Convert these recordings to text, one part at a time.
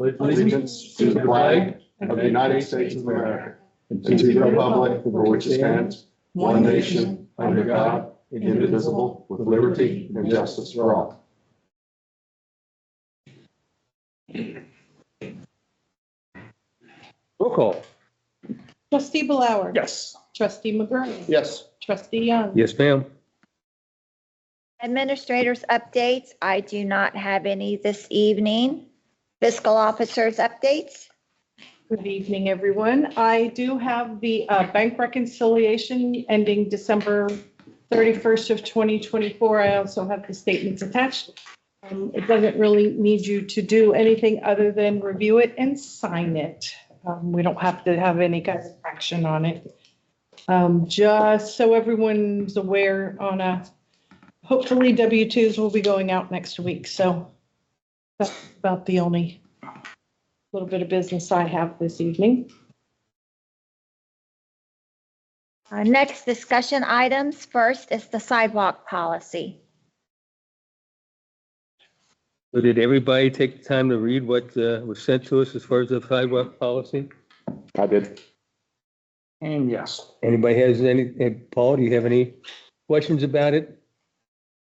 allegiance to the flag of the United States of America and to the republic for which it stands, one nation, under God, indivisible, with liberty and justice for all. Roll call. Trustee Blower. Yes. Trustee McGurran. Yes. Trustee Young. Yes, ma'am. Administrators updates. I do not have any this evening. Fiscal officers updates. Good evening, everyone. I do have the bank reconciliation ending December 31st of 2024. I also have the statements attached. It doesn't really need you to do anything other than review it and sign it. We don't have to have any kind of action on it. Just so everyone's aware, hopefully W-2s will be going out next week. So that's about the only little bit of business I have this evening. Next discussion items. First is the sidewalk policy. So did everybody take the time to read what was sent to us as far as the sidewalk policy? I did. And yes. Anybody has any, Paul, do you have any questions about it?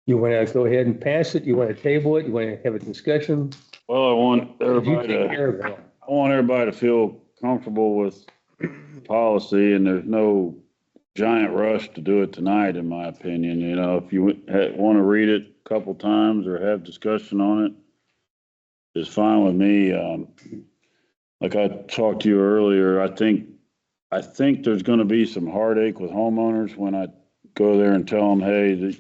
You want to go ahead and pass it? You want to table it? You want to have a discussion? Well, I want You everybody take care of to, it. I want everybody to feel comfortable with policy, and there's no giant rush to do it tonight, in my opinion. You know, if you want to read it a couple times or have discussion on it, it's fine with me. Like I talked to you earlier, I think there's going to be some heartache with homeowners when I go there and tell them, hey,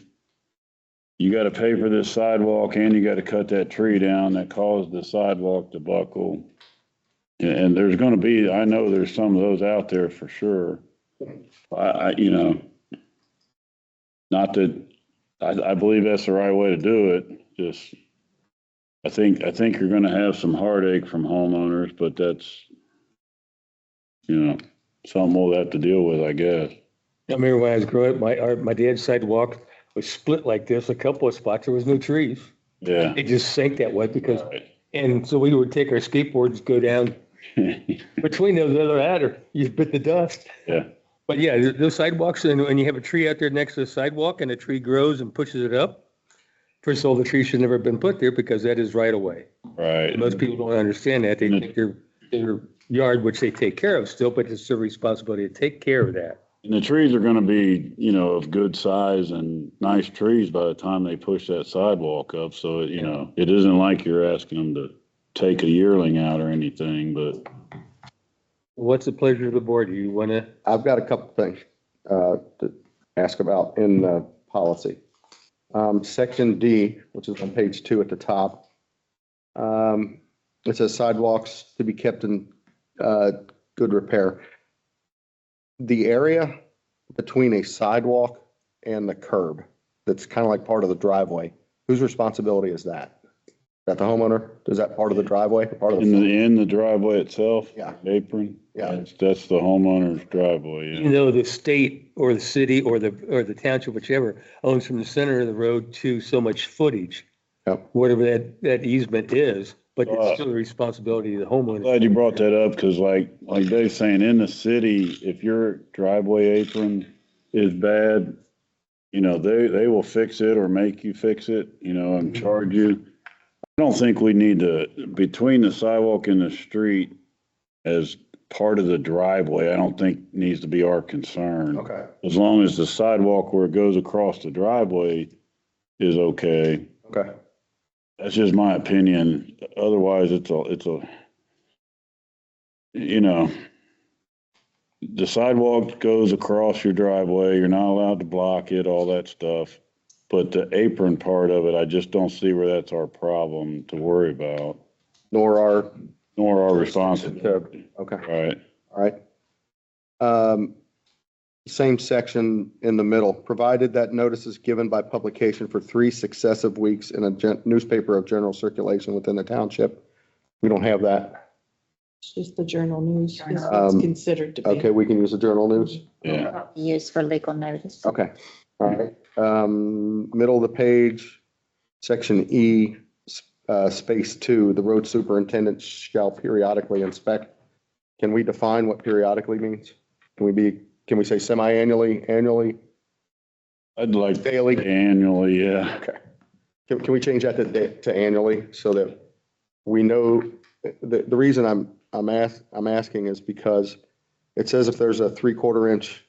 you got to pay for this sidewalk and you got to cut that tree down that caused the sidewalk to buckle. And there's going to be, I know there's some of those out there for sure. You know, not that I believe that's the right way to do it. Just, I think you're going to have some heartache from homeowners, but that's, you know, something we'll have to deal with, I guess. I remember when I was growing up, my dad's sidewalk was split like this. A couple of spots, there was no trees. Yeah. It just sank that way because, and so we would take our skateboards, go down between those other adder, you bit the dust. Yeah. But yeah, those sidewalks, and when you have a tree out there next to the sidewalk and the tree grows and pushes it up, first of all, the tree should never have been put there because that is right away. Right. Most people don't understand that. They think their yard, which they take care of still, but it's their responsibility to take care of that. And the trees are going to be, you know, of good size and nice trees by the time they push that sidewalk up. So, you know, it isn't like you're asking them to take a yearling out or anything, but. What's the pleasure of the board? Do you want to? I've got a couple things to ask about in the policy. Section D, which is on page 2 at the top. It says sidewalks to be kept in good repair. The area between a sidewalk and the curb, that's kind of like part of the driveway, whose responsibility is that? Is that the homeowner? Is that part of the driveway? Part of the In the driveway itself? Yeah. Apron? Yeah. That's the homeowner's driveway, You know, the state or the city or the township, whichever, owns from the center of the road to so much footage, Yep. whatever that easement is, but it's still the responsibility of the homeowner. Glad you brought that up, because like Dave's saying, in the city, if your driveway apron is bad, you know, they will fix it or make you fix it, you know, and charge you. I don't think we need to, between the sidewalk and the street as part of the driveway, I don't think needs to be our concern. Okay. As long as the sidewalk where it goes across the driveway is okay. Okay. That's just my opinion. Otherwise, it's a, you know, the sidewalk goes across your driveway. You're not allowed to block it, all that stuff. But the apron part of it, I just don't see where that's our problem to worry about. Nor our responsibility. Okay. Right. All right. Same section in the middle, provided that notice is given by publication for 3 successive weeks in a newspaper of general circulation within the township. We don't have that. It's just the journal news is what's considered to be. Okay, we can use the journal news. Yeah. Used for legal notice. Okay. All right. Middle of the page, section E, space 2, the road superintendent shall periodically inspect. Can we define what periodically means? Can we say semi-annually, annually, I'd like daily? annually, yeah. Okay. Can we change that to annually so that we know, the reason I'm asking is because it says if there's a 3/4 inch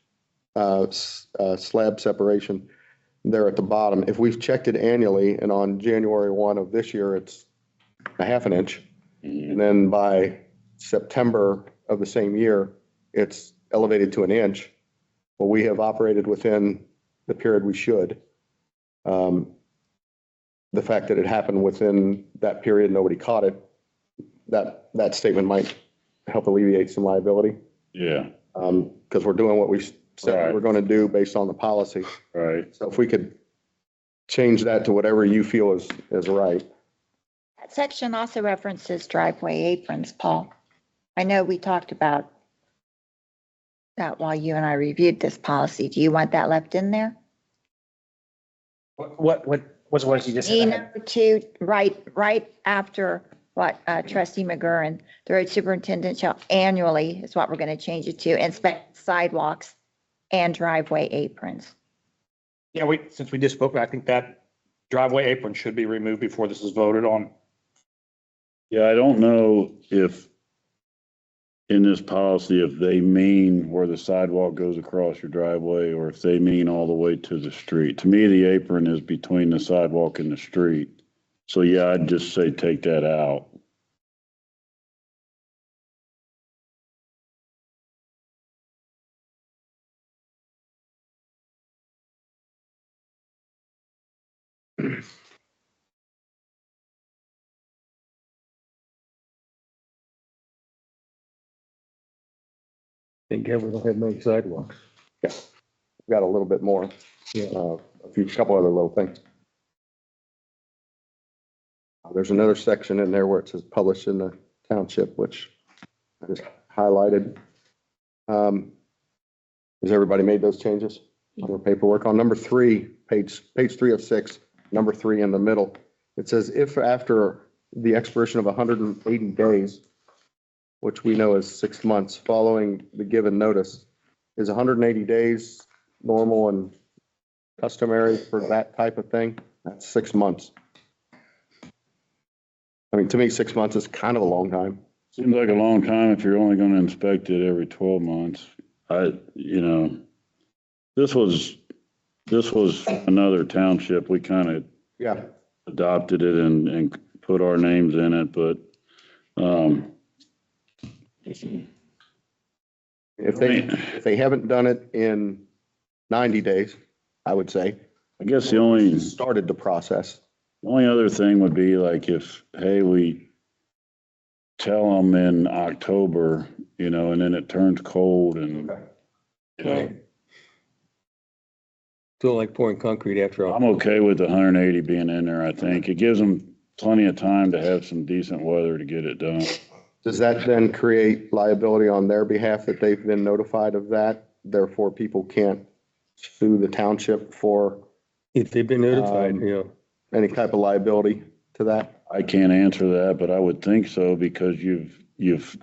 slab separation there at the bottom, if we've checked it annually and on January 1 of this year, it's a 1/2 inch. And then by September of the same year, it's elevated to 1 inch. Well, we have operated within the period we should. The fact that it happened within that period, nobody caught it, that statement might help alleviate some liability. Yeah, Because we're doing what we said Right. we're going to do based on the policy. right. So if we could change that to whatever you feel is right. That section also references driveway aprons, Paul. I know we talked about that while you and I reviewed this policy. Do you want that left in there? What was the one you just E said? number 2, right after what trustee McGurran, the road superintendent shall annually, is what we're going to change it to, inspect sidewalks and driveway aprons. Yeah, since we just spoke, I think that driveway apron should be removed before this is voted on. Yeah, I don't know if in this policy, if they mean where the sidewalk goes across your driveway or if they mean all the way to the street. To me, the apron is between the sidewalk and the street. So yeah, I'd just say take that out. Think ever don't have many sidewalks. Got a little bit more, Yeah. couple other little things. There's another section in there where it says published in the township, which I just highlighted. Has everybody made those changes on their paperwork? On number 3, page 3 of 6, number 3 in the middle, it says if after the expiration of 180 days, which we know is 6 months following the given notice, is 180 days normal and customary for that type of thing? That's 6 months. I mean, to me, 6 months is kind of a long time. Seems like a long time if you're only gonna inspect it every 12 months. This was another township. We kind of Yeah. adopted it and put our names in it, but, If they haven't done it in 90 days, I would say, I guess the only started the process. other thing would be like if, hey, we tell them in October, and then it turns cold and, Feel like pouring concrete after all. I'm okay with the 180 being in there, I think. It gives them plenty of time to have some decent weather to get it done. Does that then create liability on their behalf that they've been notified of that? Therefore, people can't sue the township for If they've been notified, any type of liability to that? I can't answer that, but I would think so because you've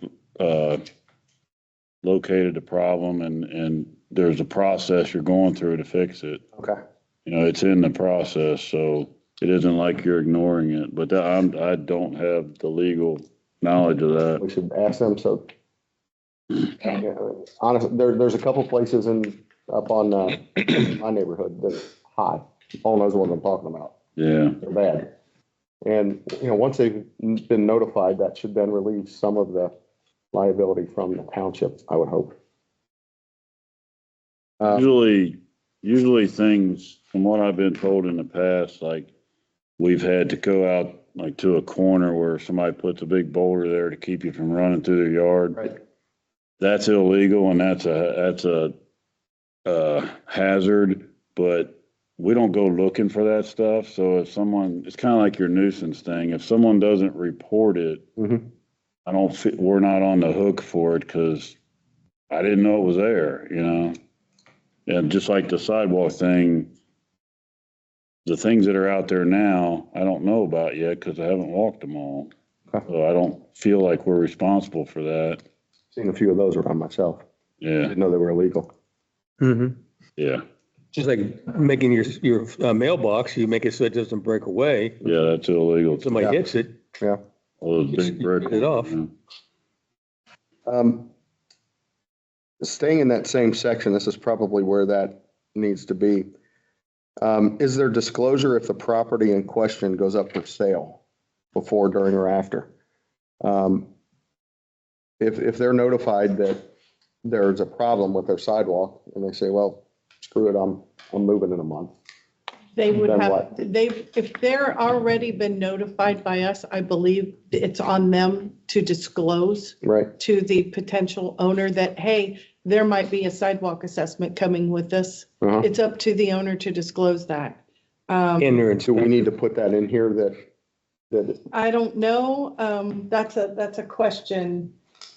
located a problem and there's a process you're going through to fix it. Okay. It's in the process, so it isn't like you're ignoring it, but I don't have the legal knowledge of that. We should ask them, so. Yeah, honestly, there's a couple places up on my neighborhood that's high. Paul knows what I'm talking about. Yeah, They're bad. And, once they've been notified, that should then relieve some of the liability from the township, I would hope. usually things, from what I've been told in the past, like we've had to go out like to a corner where somebody puts a big boulder there to keep you from running through their yard. Right. That's illegal and that's a hazard, but we don't go looking for that stuff. So if someone, it's kind of like your nuisance thing. If someone doesn't report it, Mhm. we're not on the hook for it because I didn't know it was there, And just like the sidewalk thing, the things that are out there now, I don't know about yet because I haven't walked them all. Okay. So I don't feel like we're responsible for that. Seen a few of those around myself. Yeah, Didn't know they were illegal. Mm-hmm. yeah, Just like making your mailbox, you make it so it doesn't break away. yeah, that's illegal. If somebody Yeah. hits it, Yeah. All those big You brick. get it off. Yeah. Staying in that same section, this is probably where that needs to be. Is there disclosure if the property in question goes up for sale before, during, or after? If they're notified that there's a problem with their sidewalk and they say, well, screw it, I'm moving in a month. They would Then have, what? if they're already been notified by us, I believe it's on them to disclose Right. to the potential owner that, hey, there might be a sidewalk assessment coming with this. Uh-huh. It's up to the owner to disclose that. And they're Do we need to put that in here that, I don't know. That's a question.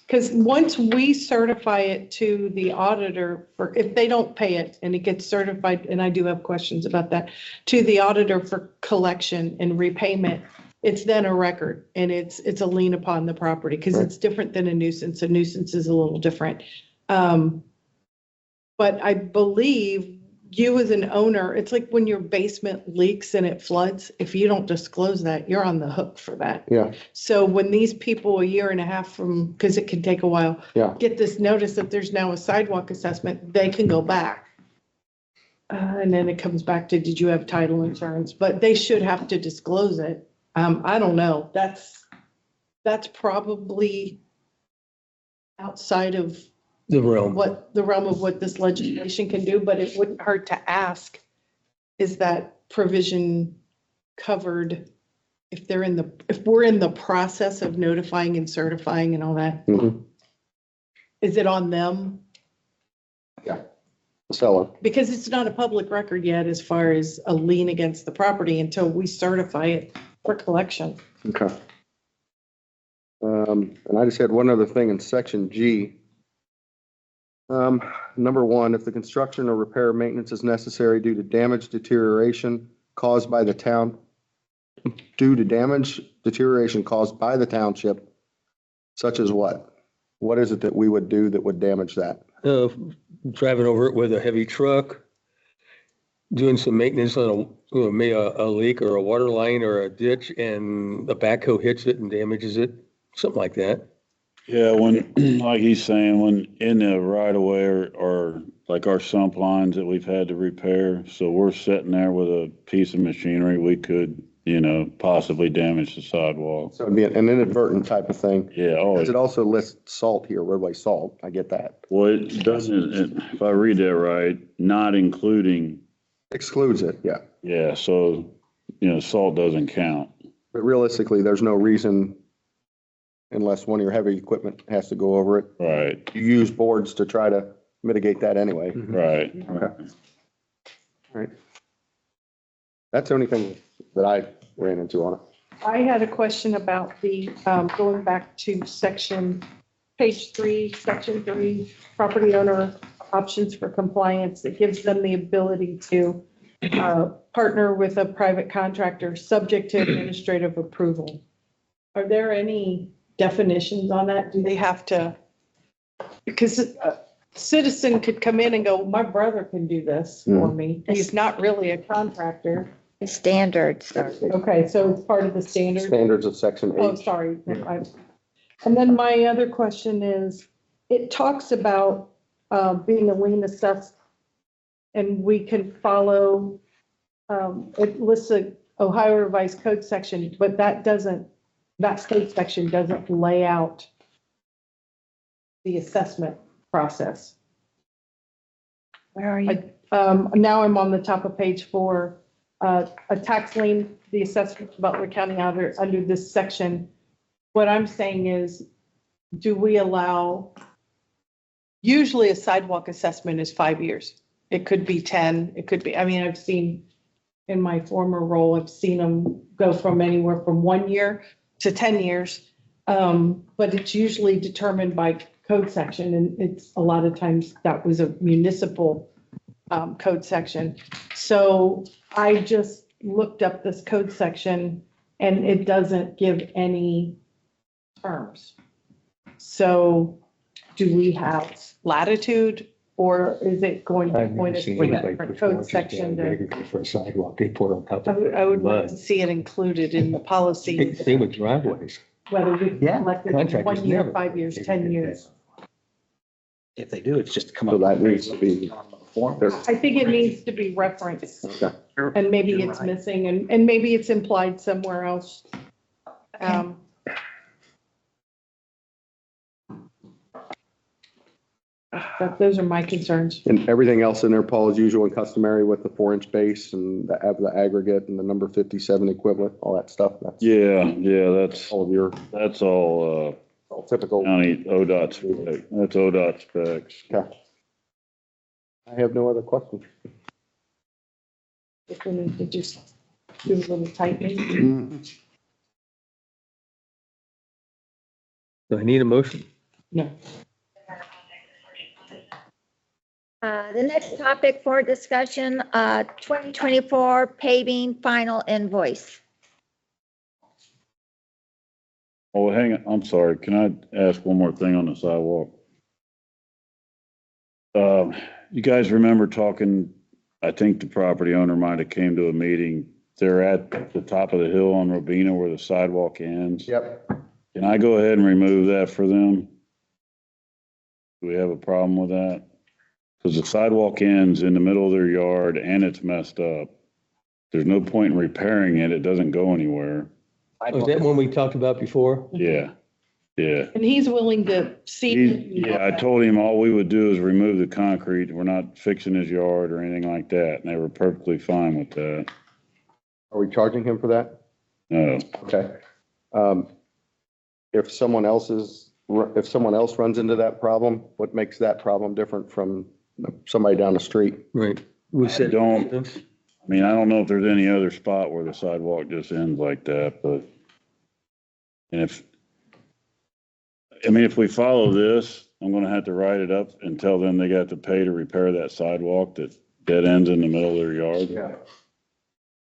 Because once we certify it to the auditor, for if they don't pay it and it gets certified, and I do have questions about that, to the auditor for collection and repayment, it's then a record and it's a lien upon the property because it's different than a nuisance. A nuisance is a little different. But I believe you as an owner, it's like when your basement leaks and it floods, if you don't disclose that, you're on the hook for that. yeah, So when these people a year and a half from, because it can take a while, yeah. get this notice that there's now a sidewalk assessment, they can go back. And then it comes back to, did you have title insurance? But they should have to disclose it. I don't know. That's probably outside of the realm. the realm of what this legislation can do, but it wouldn't hurt to ask, is that provision covered if we're in the process of notifying and certifying and all that? Mhm. Is it on them? Seller. Because it's not a public record yet as far as a lien against the property until we certify it for collection. Okay. And I just had one other thing in section G. Number one, if the construction or repair or maintenance is necessary due to damage, deterioration caused by the town, township, such as what? What is it that we would do that would damage that? Driving over it with a heavy truck, doing some maintenance on maybe a leak or a water line or a ditch, and the backhoe hits it and damages it, something like that. Yeah, when, like he's saying, when in the right of way or like our sump lines that we've had to repair, so we're sitting there with a piece of machinery, we could, possibly damage the sidewalk. So it'd be an inadvertent type of thing. Yeah, oh, Because it also lists salt here, roadway salt. I get that. well, it doesn't, if I read that right, not including, Excludes it, yeah. yeah, so, salt doesn't count. But realistically, there's no reason, unless one of your heavy equipment has to go over it. Right, You use boards to try to mitigate that anyway. right. Okay. All right. That's the only thing that I ran into on it. I had a question about the, going back to page 3, section 3, property owner options for compliance. It gives them the ability to partner with a private contractor subject to administrative approval. Are there any definitions on that? Do they have to? Because a citizen could come in and go, my brother can do this for me. He's not really a contractor. Standards. Okay, so it's part of the standard. Standards of section Oh, 8. sorry. And then my other question is, it talks about being a lien assessed, and we can follow, it lists a Ohio Revised Code section, but that code section doesn't lay out the assessment process. Where are you? Now I'm on the top of page 4. A tax lien, the assessment of Butler County under this section. What I'm saying is, do we allow, usually a sidewalk assessment is 5 years. It could be 10, it could be, I've seen in my former role, I've seen them go from anywhere from 1 year to 10 years. But it's usually determined by code section, and it's a lot of times that was a municipal code section. So I just, looked up this code section and it doesn't give any terms. So do we have latitude or is it going to I've point never us seen to a anybody different push code more section? for a sidewalk, they pour it on top I of would, I would like mud. to see it included in the policy, Same with driveways. whether we Yeah, collect it in contractors 1 year, never- 5 years, 10 years. If they do, it's just to come So up. that needs to be, Form. I think it needs to be referenced okay. and maybe You're it's right. missing and maybe it's implied somewhere else. But those are my concerns. And everything else in there, Paul, is usual and customary with the 4-inch base and the aggregate and the number 57 equivalent, all that stuff. That's Yeah, that's all typical. county ODOT spec. That's ODOT specs. Okay. I have no other questions. If we need to just do a little tightening. Do I need a motion? No. The next topic for discussion, 2024 paving final invoice. Oh, hang on, I'm sorry. Can I ask one more thing on the sidewalk? You guys remember talking, I think the property owner might have came to a meeting. They're at the top of the hill on Robina where the sidewalk ends. Yep. Can I go ahead and remove that for them? Do we have a problem with that? Because the sidewalk ends in the middle of their yard and it's messed up. There's no point in repairing it. It doesn't go anywhere. Was that one we talked about before? Yeah, yeah. And he's willing to see. Yeah, I told him all we would do is remove the concrete. We're not fixing his yard or anything like that. And they were perfectly fine with that. Are we charging him for that? No, Okay. If someone else runs into that problem, what makes that problem different from somebody down the street? Right. We said. don't- I mean, I don't know if there's any other spot where the sidewalk just ends like that, but. And if we follow this, I'm gonna have to write it up and tell them they got to pay to repair that sidewalk that dead ends in the middle of their yard. Yeah.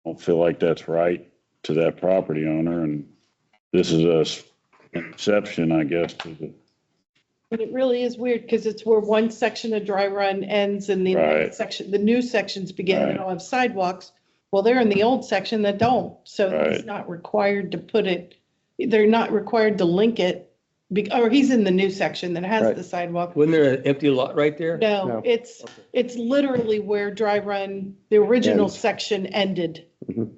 Don't feel like that's right to that property owner, and this is an exception, I guess, to the, But it really is weird because it's where one section of dry run ends and the Right. next section, the new sections begin, Right. they don't have sidewalks. Well, they're in the old section that don't, so he's Right. not required to put it, they're not required to link it. Or he's in the new section that has Right. the sidewalk. Wasn't there an empty lot right there? No, No. it's literally where dry run, the original Ends. section ended. Mhm.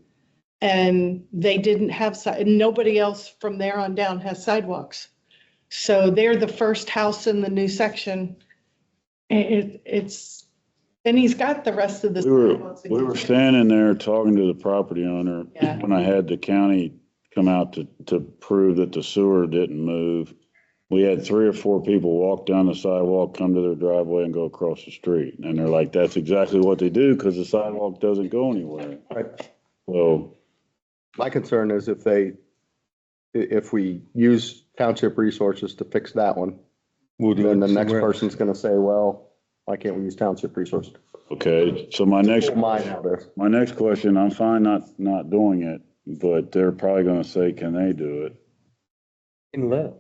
And they didn't have, nobody else from there on down has sidewalks. So they're the first house in the new section. And he's got the rest of the. we were standing there talking to the property owner Yeah. when I had the county come out to prove that the sewer didn't move. We had 3 or 4 people walk down the sidewalk, come to their driveway and go across the street. And they're like, that's exactly what they do because the sidewalk doesn't go anywhere. Right. So, My concern is if we use township resources to fix that one, We'll do then it the next somewhere else. person's gonna say, well, why can't we use township resources? okay, so my next. Mine out there. My next question, I'm fine not doing it, but they're probably gonna say, can they do it? And let.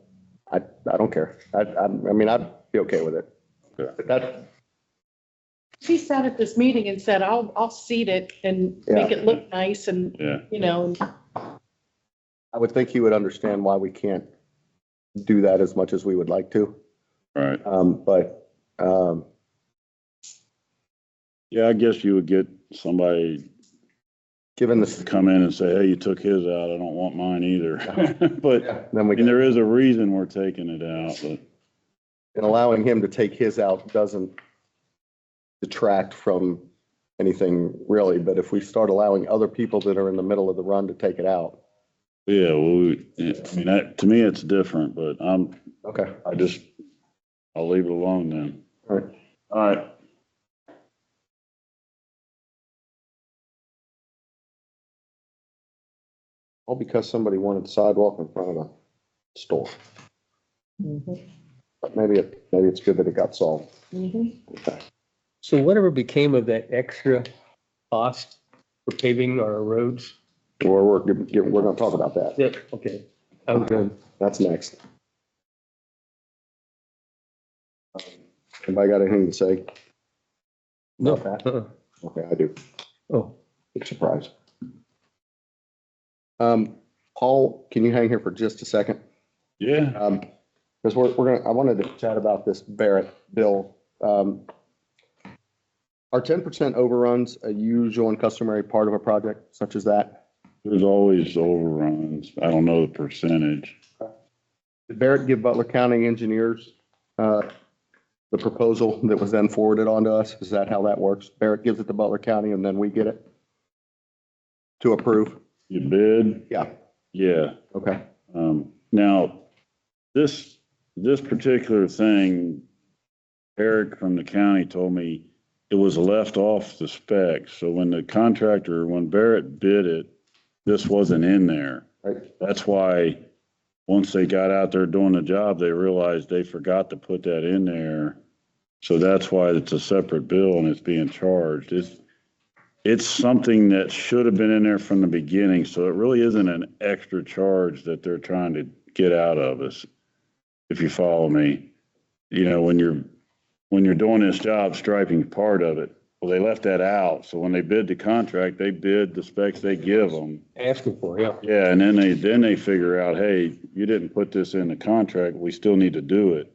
I don't care. I mean, I'd be okay with it. Okay. But that, He sat at this meeting and said, I'll seed it and make it look nice and, Yeah, you know, I would think he would understand why we can't do that as much as we would like to. right. But, Yeah, I guess you would get somebody given to this, come in and say, hey, you took his out, I don't want mine either. But, then we, and there is a reason we're taking it out, but, and allowing him to take his out doesn't detract from anything really. But if we start allowing other people that are in the middle of the run to take it out, yeah, well, I mean, that, to me, it's different, but okay. I'll leave it alone then. All right. All right. All because somebody wanted sidewalk in front of the store. But maybe it's good that it got solved. mhm. Okay. So whatever became of that extra cost for paving our roads? We're gonna talk about that. Yep, okay. I'm good. That's next. Anybody got anything to say? No. About that? uh-uh. Okay, I do. Oh, Big surprise. Paul, can you hang here for just a second? Yeah, Because I wanted to chat about this Barrett bill. Are 10% overruns a usual and customary part of a project such as that? there's always overruns. I don't know the percentage. Did Barrett give Butler County engineers the proposal that was then forwarded on to us? Is that how that works? Barrett gives it to Butler County and then we get it to approve? You bid? Yeah, Yeah. okay. Now, this particular thing, Eric from the county told me it was left off the specs. So when Barrett bid it, this wasn't in there. Right. That's why, once they got out there doing the job, they realized they forgot to put that in there. So that's why it's a separate bill and it's being charged. It's something that should have been in there from the beginning. So it really isn't an extra charge that they're trying to get out of us, if you follow me. You know, when you're doing this job, striping part of it, well, they left that out. So when they bid the contract, they bid the specs they give them. asking for, yeah. Yeah, and then they figure out, hey, you didn't put this in the contract, we still need to do it.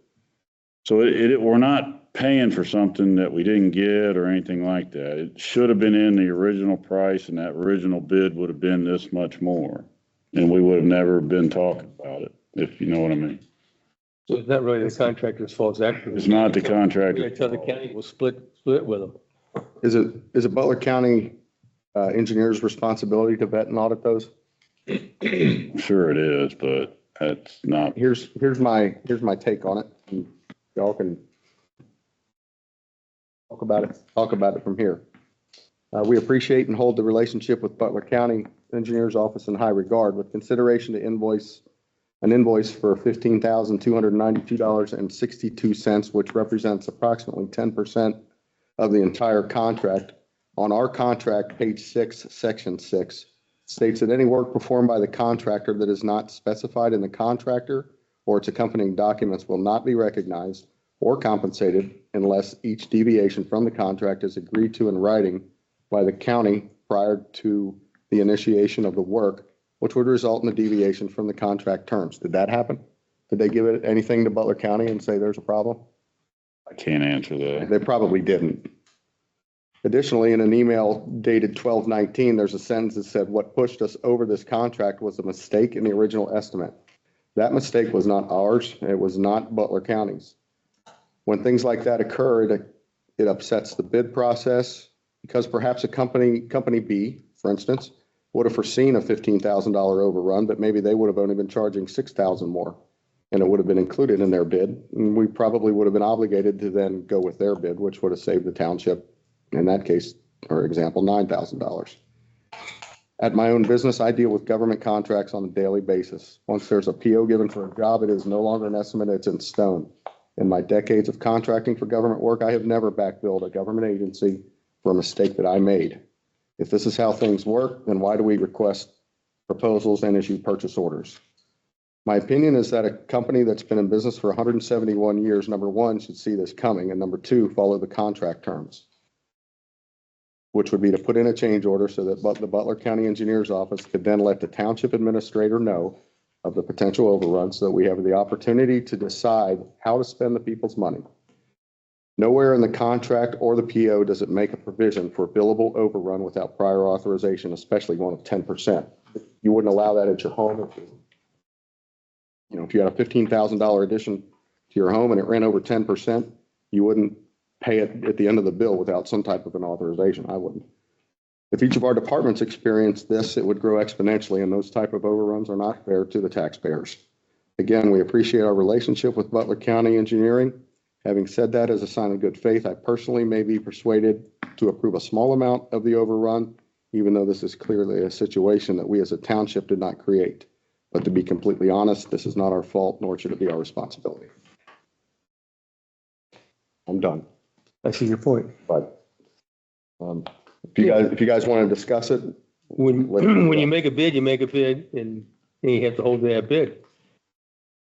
So we're not paying for something that we didn't get or anything like that. It should have been in the original price, and that original bid would have been this much more. And we would have never been talking about it, if you know what I mean. So it's not really the contractor's fault, it's actually. It's not the We contractor. gotta tell the county, we'll split with them. Is it Butler County engineers' responsibility to vet and audit those? Sure it is, but that's not, Here's my take on it. Y'all can talk about it from here. We appreciate and hold the relationship with Butler County Engineers Office in high regard. With consideration to an invoice for $15,292.62, which represents approximately 10% of the entire contract. On our contract, page 6, section 6, states that any work performed by the contractor that is not specified in the contractor or its accompanying documents will not be recognized or compensated unless each deviation from the contract is agreed to in writing by the county prior to the initiation of the work, which would result in a deviation from the contract terms. Did that happen? Did they give it anything to Butler County and say there's a problem? I can't answer that. They probably didn't. Additionally, in an email dated 12/19, there's a sentence that said, "What pushed us over this contract was a mistake in the original estimate." That mistake was not ours. It was not Butler County's. When things like that occur, it upsets the bid process because perhaps a company B, for instance, would have foreseen a $15,000 overrun, but maybe they would have only been charging $6,000 more, and it would have been included in their bid. And we probably would have been obligated to then go with their bid, which would have saved the township, in that case, for example, $9,000. At my own business, I deal with government contracts on a daily basis. Once there's a PO given for a job, it is no longer an estimate, it's in stone. In my decades of contracting for government work, I have never backbilled a government agency for a mistake that I made. If this is how things work, then why do we request proposals and issue purchase orders? My opinion is that a company that's been in business for 171 years, number one, should see this coming, and number two, follow the contract terms, which would be to put in a change order so that the Butler County Engineers Office could then let the township administrator know of the potential overrun so that we have the opportunity to decide how to spend the people's money. Nowhere in the contract or the PO does it make a provision for billable overrun without prior authorization, especially one of 10%. You wouldn't allow that at your home. If you had a $15,000 addition to your home and it ran over 10%, you wouldn't pay it at the end of the bill without some type of an authorization. I wouldn't. If each of our departments experienced this, it would grow exponentially, and those type of overruns are not fair to the taxpayers. Again, we appreciate our relationship with Butler County Engineering. Having said that, as a sign of good faith, I personally may be persuaded to approve a small amount of the overrun, even though this is clearly a situation that we as a township did not create. But to be completely honest, this is not our fault, nor should it be our responsibility. I'm done. I see your point. But If you guys want to discuss it, When, Let's do when you that. make a bid, you make a bid and you have to hold to that bid.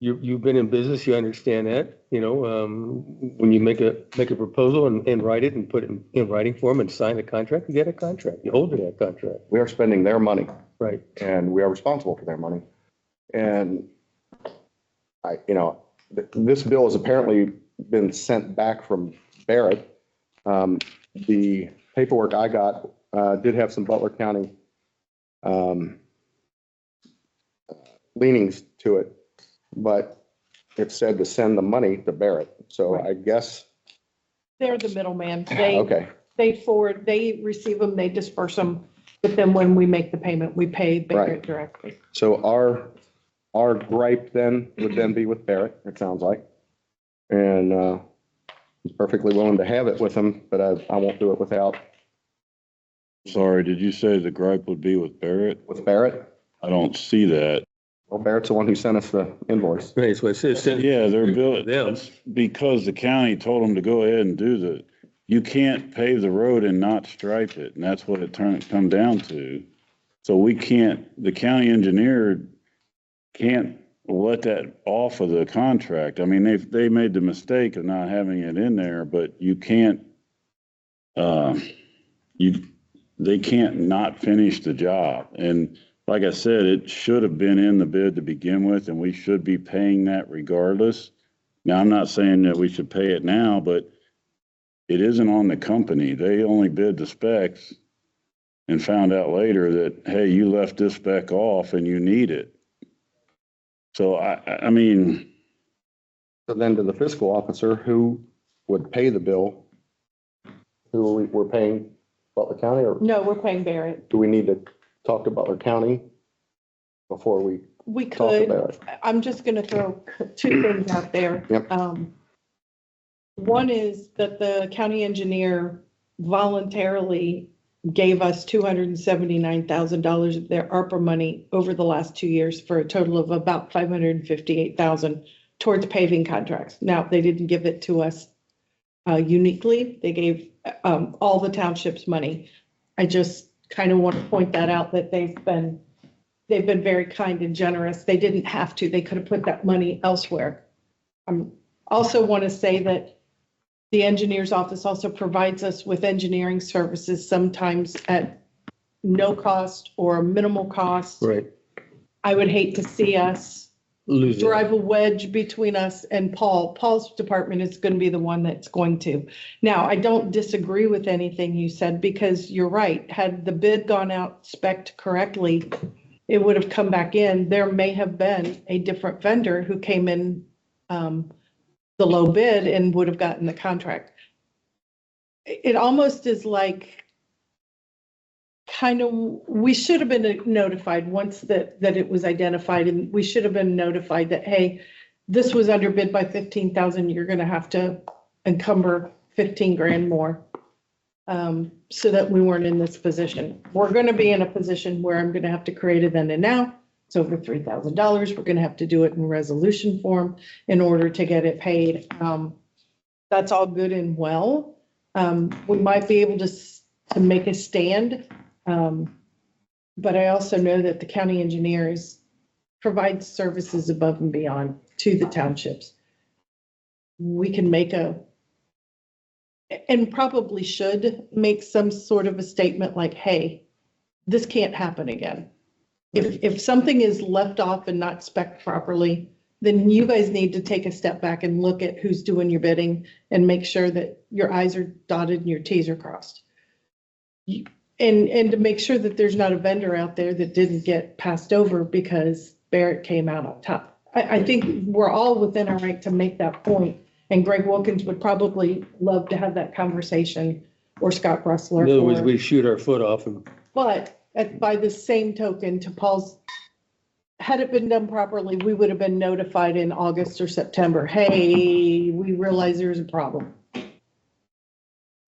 You've been in business, you understand that, when you make a proposal and write it and put it in writing form and sign a contract, you get a contract, you hold to that contract. we are spending their money Right. and we are responsible for their money. And this bill has apparently been sent back from Barrett. The paperwork I got, did have some Butler County, leanings to it, but it said to send the money to Barrett. So Right. I guess, They're the middleman. okay, They receive them, they disperse them, but then when we make the payment, we pay Barrett Right. directly. so our gripe then would then be with Barrett, it sounds like. And, he's perfectly willing to have it with him, but I won't do it without, Sorry, did you say the gripe would be with Barrett? with Barrett. I don't see that. Well, Barrett's the one who sent us the invoice. Right, so it says. Yeah, they're built, Them. it's because the county told them to go ahead and do you can't pave the road and not stripe it, and that's what it come down to. So we can't, the county engineer can't let that off of the contract. I mean, they made the mistake of not having it in there, but you can't, they can't not finish the job. And like I said, it should have been in the bid to begin with, and we should be paying that regardless. Now, I'm not saying that we should pay it now, but it isn't on the company. They only bid the specs and found out later that, hey, you left this spec off and you need it. So I mean, So then to the fiscal officer, who would pay the bill? We're paying Butler County, or No, we're paying Barrett. do we need to talk to Butler County before we We talk to could, Barrett? I'm just gonna throw two things out there. Yep. One is that the county engineer voluntarily gave us $279,000 of their ARPA money over the last 2 years for a total of about $558,000 towards paving contracts. Now, they didn't give it to us uniquely. They gave all the townships money. I just kind of want to point that out, that they've been very kind and generous. They didn't have to. They could have put that money elsewhere. Also want to say that the engineer's office also provides us with engineering services, sometimes at no cost or minimal cost. Right. I would hate to see us Lose it. drive a wedge between us and Paul. Paul's department is going to be the one that's going to. Now, I don't disagree with anything you said, because you're right. Had the bid gone out spec'd correctly, it would have come back in. There may have been a different vendor who came in the low bid and would have gotten the contract. It almost is like, kind of, we should have been notified once that it was identified, and we should have been notified that, hey, this was underbid by 15,000, you're gonna have to encumber 15 grand more. So that we weren't in this position. We're gonna be in a position where I'm gonna have to create a then and now. It's over $3,000. We're gonna have to do it in resolution form in order to get it paid. That's all good and well. We might be able to make a stand. But I also know that the county engineers provide services above and beyond to the townships. We can make and probably should make some sort of a statement like, hey, this can't happen again. If something is left off and not spec'd properly, then you guys need to take a step back and look at who's doing your bidding and make sure that your I's are dotted and your T's are crossed. And to make sure that there's not a vendor out there that didn't get passed over because Barrett came out on top. I think we're all within our right to make that point, and Greg Wilkins would probably love to have that conversation, or Scott Bressler. In other words, we shoot our foot off and. But by the same token, to Paul's, had it been done properly, we would have been notified in August or September, hey, we realize there's a problem.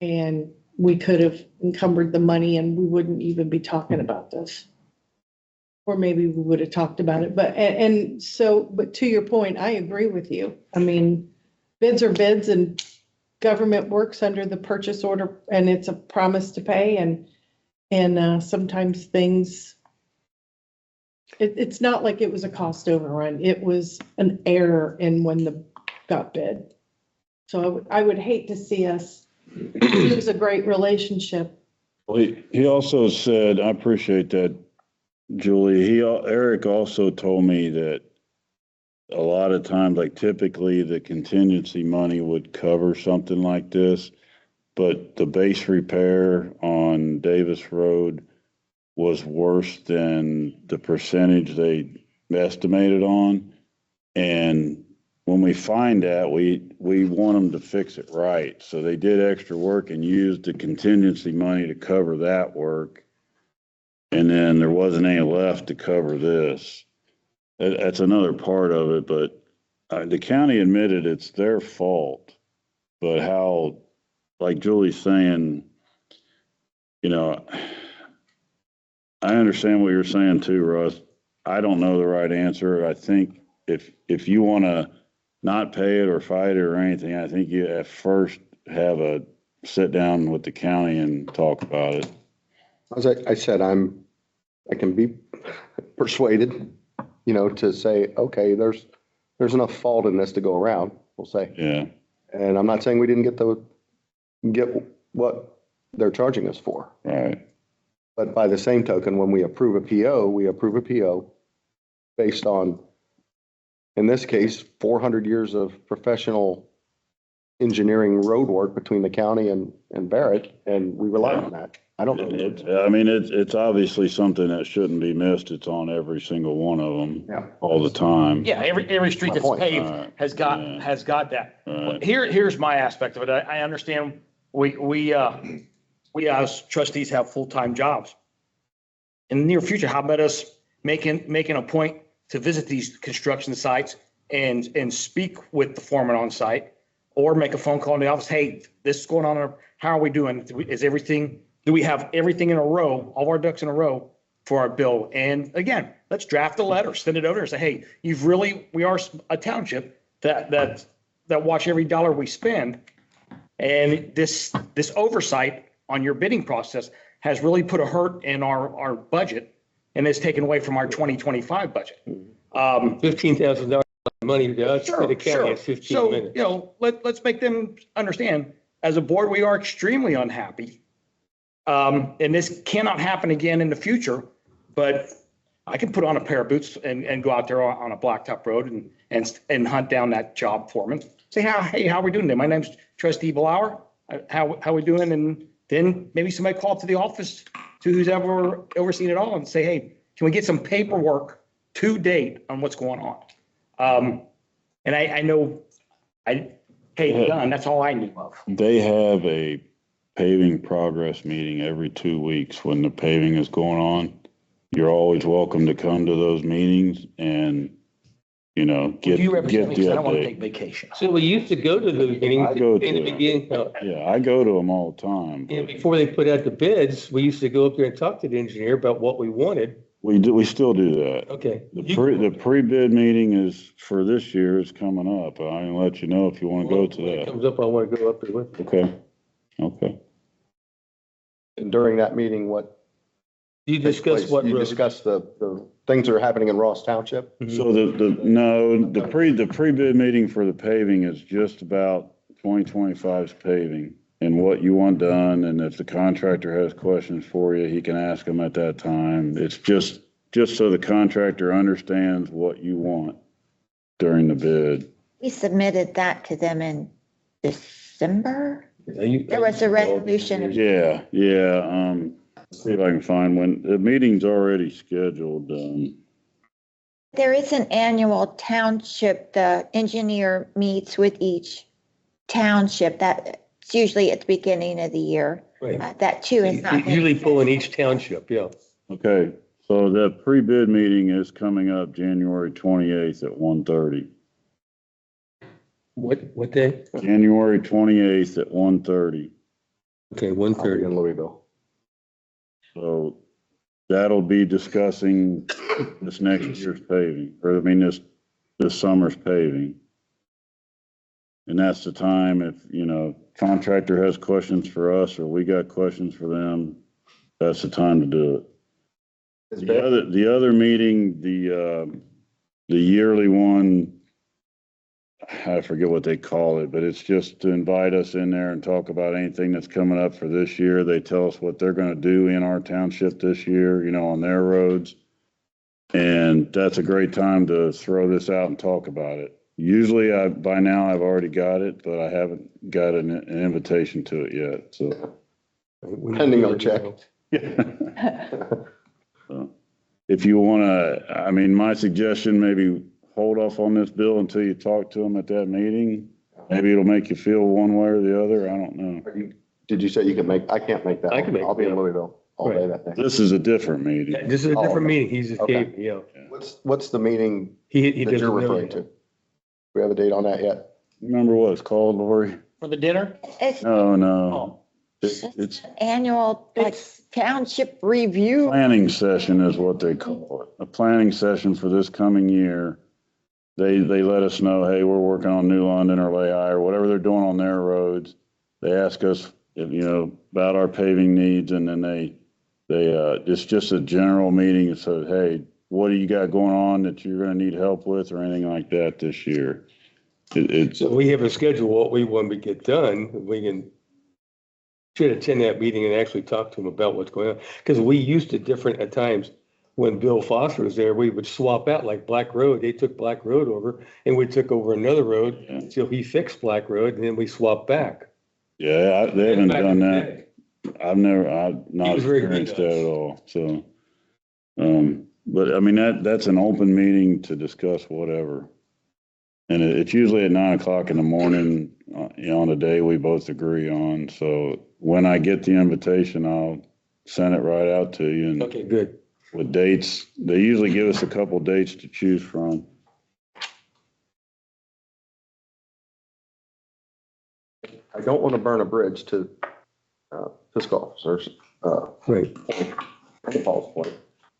And we could have encumbered the money and we wouldn't even be talking about this. Or maybe we would have talked about it, but to your point, I agree with you. I mean, bids are bids, and government works under the purchase order, and it's a promise to pay. And And sometimes things, it's not like it was a cost overrun. It was an error in when the got bid. So I would hate to see us lose a great relationship. Well, he also said, I appreciate that, Julie. Eric also told me that a lot of times, like typically the contingency money would cover something like this, but the base repair on Davis Road was worse than the percentage they estimated on. And when we find that, we want them to fix it right. So they did extra work and used the contingency money to cover that work. And then there wasn't any left to cover this. That's another part of it, but the county admitted it's their fault. But how, like Julie's saying, you know, I understand what you're saying too, Russ. I don't know the right answer. I think if you want to not pay it or fight it or anything, I think you at first have a sit down with the county and talk about it. As I said, I can be persuaded, to say, okay, there's enough fault in this to go around, we'll say. Yeah. And I'm not saying we didn't get what they're charging us for. Right. But by the same token, when we approve a PO, we approve a PO based on, in this case, 400 years of professional engineering road work between the county and Barrett, and we rely on that. I don't know. I mean, it's obviously something that shouldn't be missed. It's on every single one of them all the time. Yeah, every street that's point. paved Right. has got that. Right. Here's my aspect of it. I understand we as trustees have full-time jobs. In the near future, how about us making a point to visit these construction sites and speak with the foreman on site, or make a phone call in the office? Hey, this is going on. How are we doing? Do we have everything in a row, all our ducks in a row for our bill? And again, let's draft a letter, send it over and say, hey, we are a township that watch every dollar we spend. And this oversight on your bidding process has really put a hurt in our budget and is taken away from our 2025 budget. $15,000 money to us, to the county, is 15 So, minutes. let's make them understand, as a board, we are extremely unhappy. And this cannot happen again in the future, but I can put on a pair of boots and go out there on a blacktop road and hunt down that job foreman. Say, hey, how are we doing today? My name's Trustee Blauer. How we doing? And then maybe somebody call up to the office to who's ever overseen it all and say, hey, can we get some paperwork to date on what's going on? And I know, hey, done, that's all I knew of. They have a paving progress meeting every 2 weeks when the paving is going on. You're always welcome to come to those meetings and, get Do you represent me? the 'Cause I don't want to update. take vacation. So we used to go to the meetings I go in to the them. beginning. Yeah, I go to them all the time. Before they put out the bids, we used to go up there and talk to the engineer about what we wanted. We still do that. Okay. The pre-bid meeting is for this year is coming up. I can let you know if you want to go to When it that. comes up, I want to go up there with you. Okay. And during that meeting, what? You discuss what You road? discuss the things that are happening in Ross Township? So the pre-bid meeting for the paving is just about 2025's paving and what you want done. And if the contractor has questions for you, he can ask them at that time. It's just so the contractor understands what you want during the bid. We submitted that to them in December. There There was a resolution. Yeah. See if I can find when the meeting's already scheduled. There is an annual township, the engineer meets with each township. That's usually at the beginning of the year. Right. That too is not. Usually pull in each township, yeah. Okay, so the pre-bid meeting is coming up January 28th at 1:30. What day? January 28th at 1:30. Okay, I'll be 1:30. in Louisville. So that'll be discussing this next year's paving, this summer's paving. And that's the time if, contractor has questions for us or we got questions for them, that's the time to do it. Is The Beck- other meeting, the yearly one, I forget what they call it, but it's just to invite us in there and talk about anything that's coming up for this year. They tell us what they're gonna do in our township this year, you know, on their roads. And that's a great time to throw this out and talk about it. Usually by now I've already got it, but I haven't got an invitation to it yet, so. Pending our check. So, if you wanna, I mean, my suggestion, maybe hold off on this bill until you talk to them at that meeting. Maybe it'll make you feel one way or the other, I don't know. Did you say you could make, I can't make that. I can make I'll be in that. Louisville all day that day. This is a different meeting. This is a Oh, different okay. meeting. He just Okay. gave, you know, What's the meeting he that doesn't you're know referring yet. to? Do we have a date on that yet? Remember what it's called, Lori? For the dinner? It's No. just It's an annual, like, It's- township review. planning session is what they call it. A planning session for this coming year. They let us know, hey, we're working on New London or Lehigh or whatever they're doing on their roads. They ask us, you know, about our paving needs, and then it's just a general meeting. So, hey, what do you got going on that you're gonna need help with or anything like that this year? It's, So we have a schedule, what we want to get done, we should attend that meeting and actually talk to them about what's going on. Because we used to different at times, when Bill Foster was there, we would swap out like Black Road, they took Black Road over and we took over another road Yeah. until he fixed Black Road and then we swapped back. yeah, they haven't Back done in the that. day. I've not was very good experienced to that us. at all, so. But I mean, that's an open meeting to discuss whatever. And it's usually at 9 o'clock in the morning, you know, on a day we both agree on. So when I get the invitation, I'll send it right out to you and Okay, good. with dates. They usually give us a couple dates to choose from. I don't want to burn a bridge to fiscal officers, Right. Paul's point.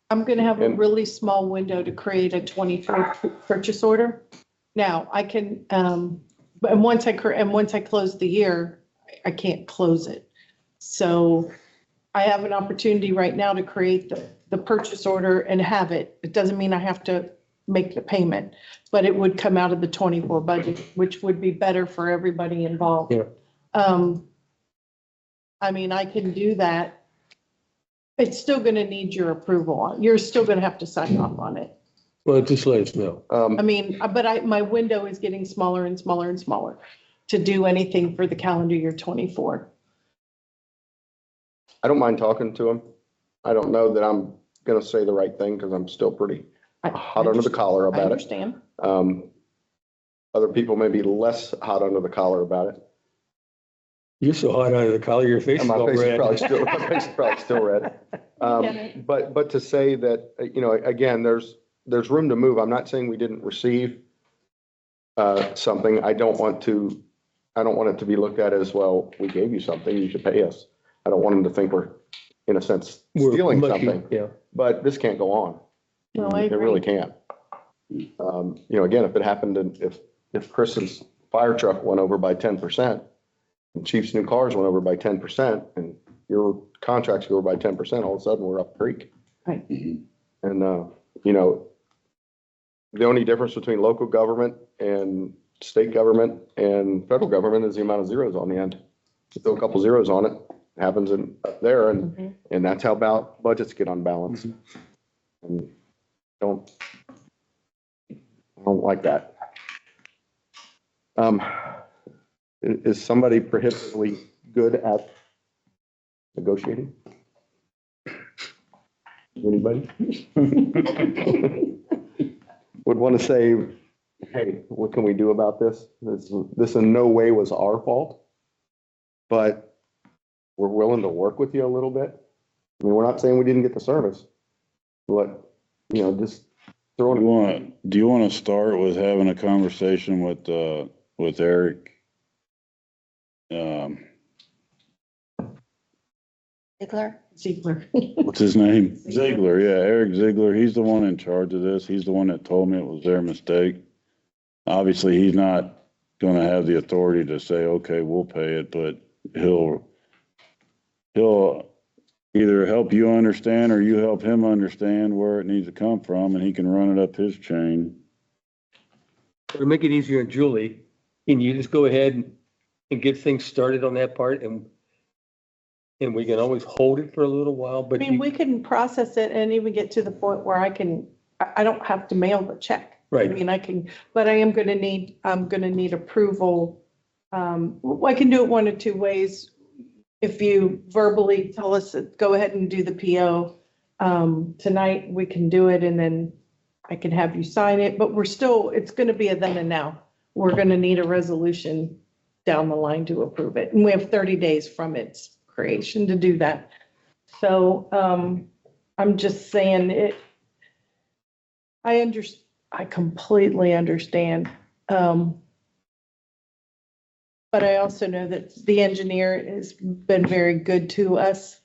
I'm going to have a And- really small window to create a 24 purchase order. Now, I can, and once I close the year, I can't close it. So I have an opportunity right now to create the purchase order and have it. It doesn't mean I have to make the payment, but it would come out of the 24 budget, which would be better for everybody involved. Yeah. I mean, I can do that. It's still going to need your approval on, you're still going to have to sign off on it. Well, just let us know. I mean, but my window is getting smaller and smaller and smaller to do anything for the calendar year 24. I don't mind talking to him. I don't know that I'm going to say the right thing because I'm still pretty hot under the collar I about it. understand. Other people may be less hot under the collar about it. You're so hot under the collar, your face And is my all face is red. probably still, my face is probably still red. get it. But to say that, you know, again, there's room to move. I'm not saying we didn't receive something. I don't want it to be looked at as, well, we gave you something, you should pay us. I don't want them to think we're, in a sense, We're stealing mucky, something, yeah. but this can't go on. No, I It really agree. can't. You know, again, if it happened, if Chris's fire truck went over by 10%, and Chief's new cars went over by 10%, and your contracts go over by 10%, all of a sudden we're up creek. Right. Mhm. And, you know, the only difference between local government and state government and federal government is the amount of zeros on the end. You throw a couple zeros on it, it happens up there, Mhm. and that's how budgets get unbalanced. And I don't like that. Is somebody prohibitively good at negotiating? Anybody? Would want to say, hey, what can we do about this? This in no way was our fault, but we're willing to work with you a little bit. I mean, we're not saying we didn't get the service, but, you know, just throwing. Do you want to start with having a conversation with Eric? Ziegler? Ziegler. What's his name? Ziegler, yeah, Eric Ziegler. He's the one in charge of this. He's the one that told me it was their mistake. Obviously, he's not gonna have the authority to say, okay, we'll pay it, but he'll either help you understand or you help him understand where it needs to come from and he can run it up his chain. To make it easier on Julie, can you just go ahead and get things started on that part and we can always hold it for a little while, I but mean, we can process it and even get to the point where I don't have to mail the check. I Right. mean, but I'm gonna need approval. I can do it one of two ways. If you verbally tell us, go ahead and do the PO, tonight, we can do it and then I can have you sign it, but it's gonna be a then and now. We're gonna need a resolution down the line to approve it. And we have 30 days from its creation to do that. So, I'm just saying I completely understand. But I also know that the engineer has been very good to us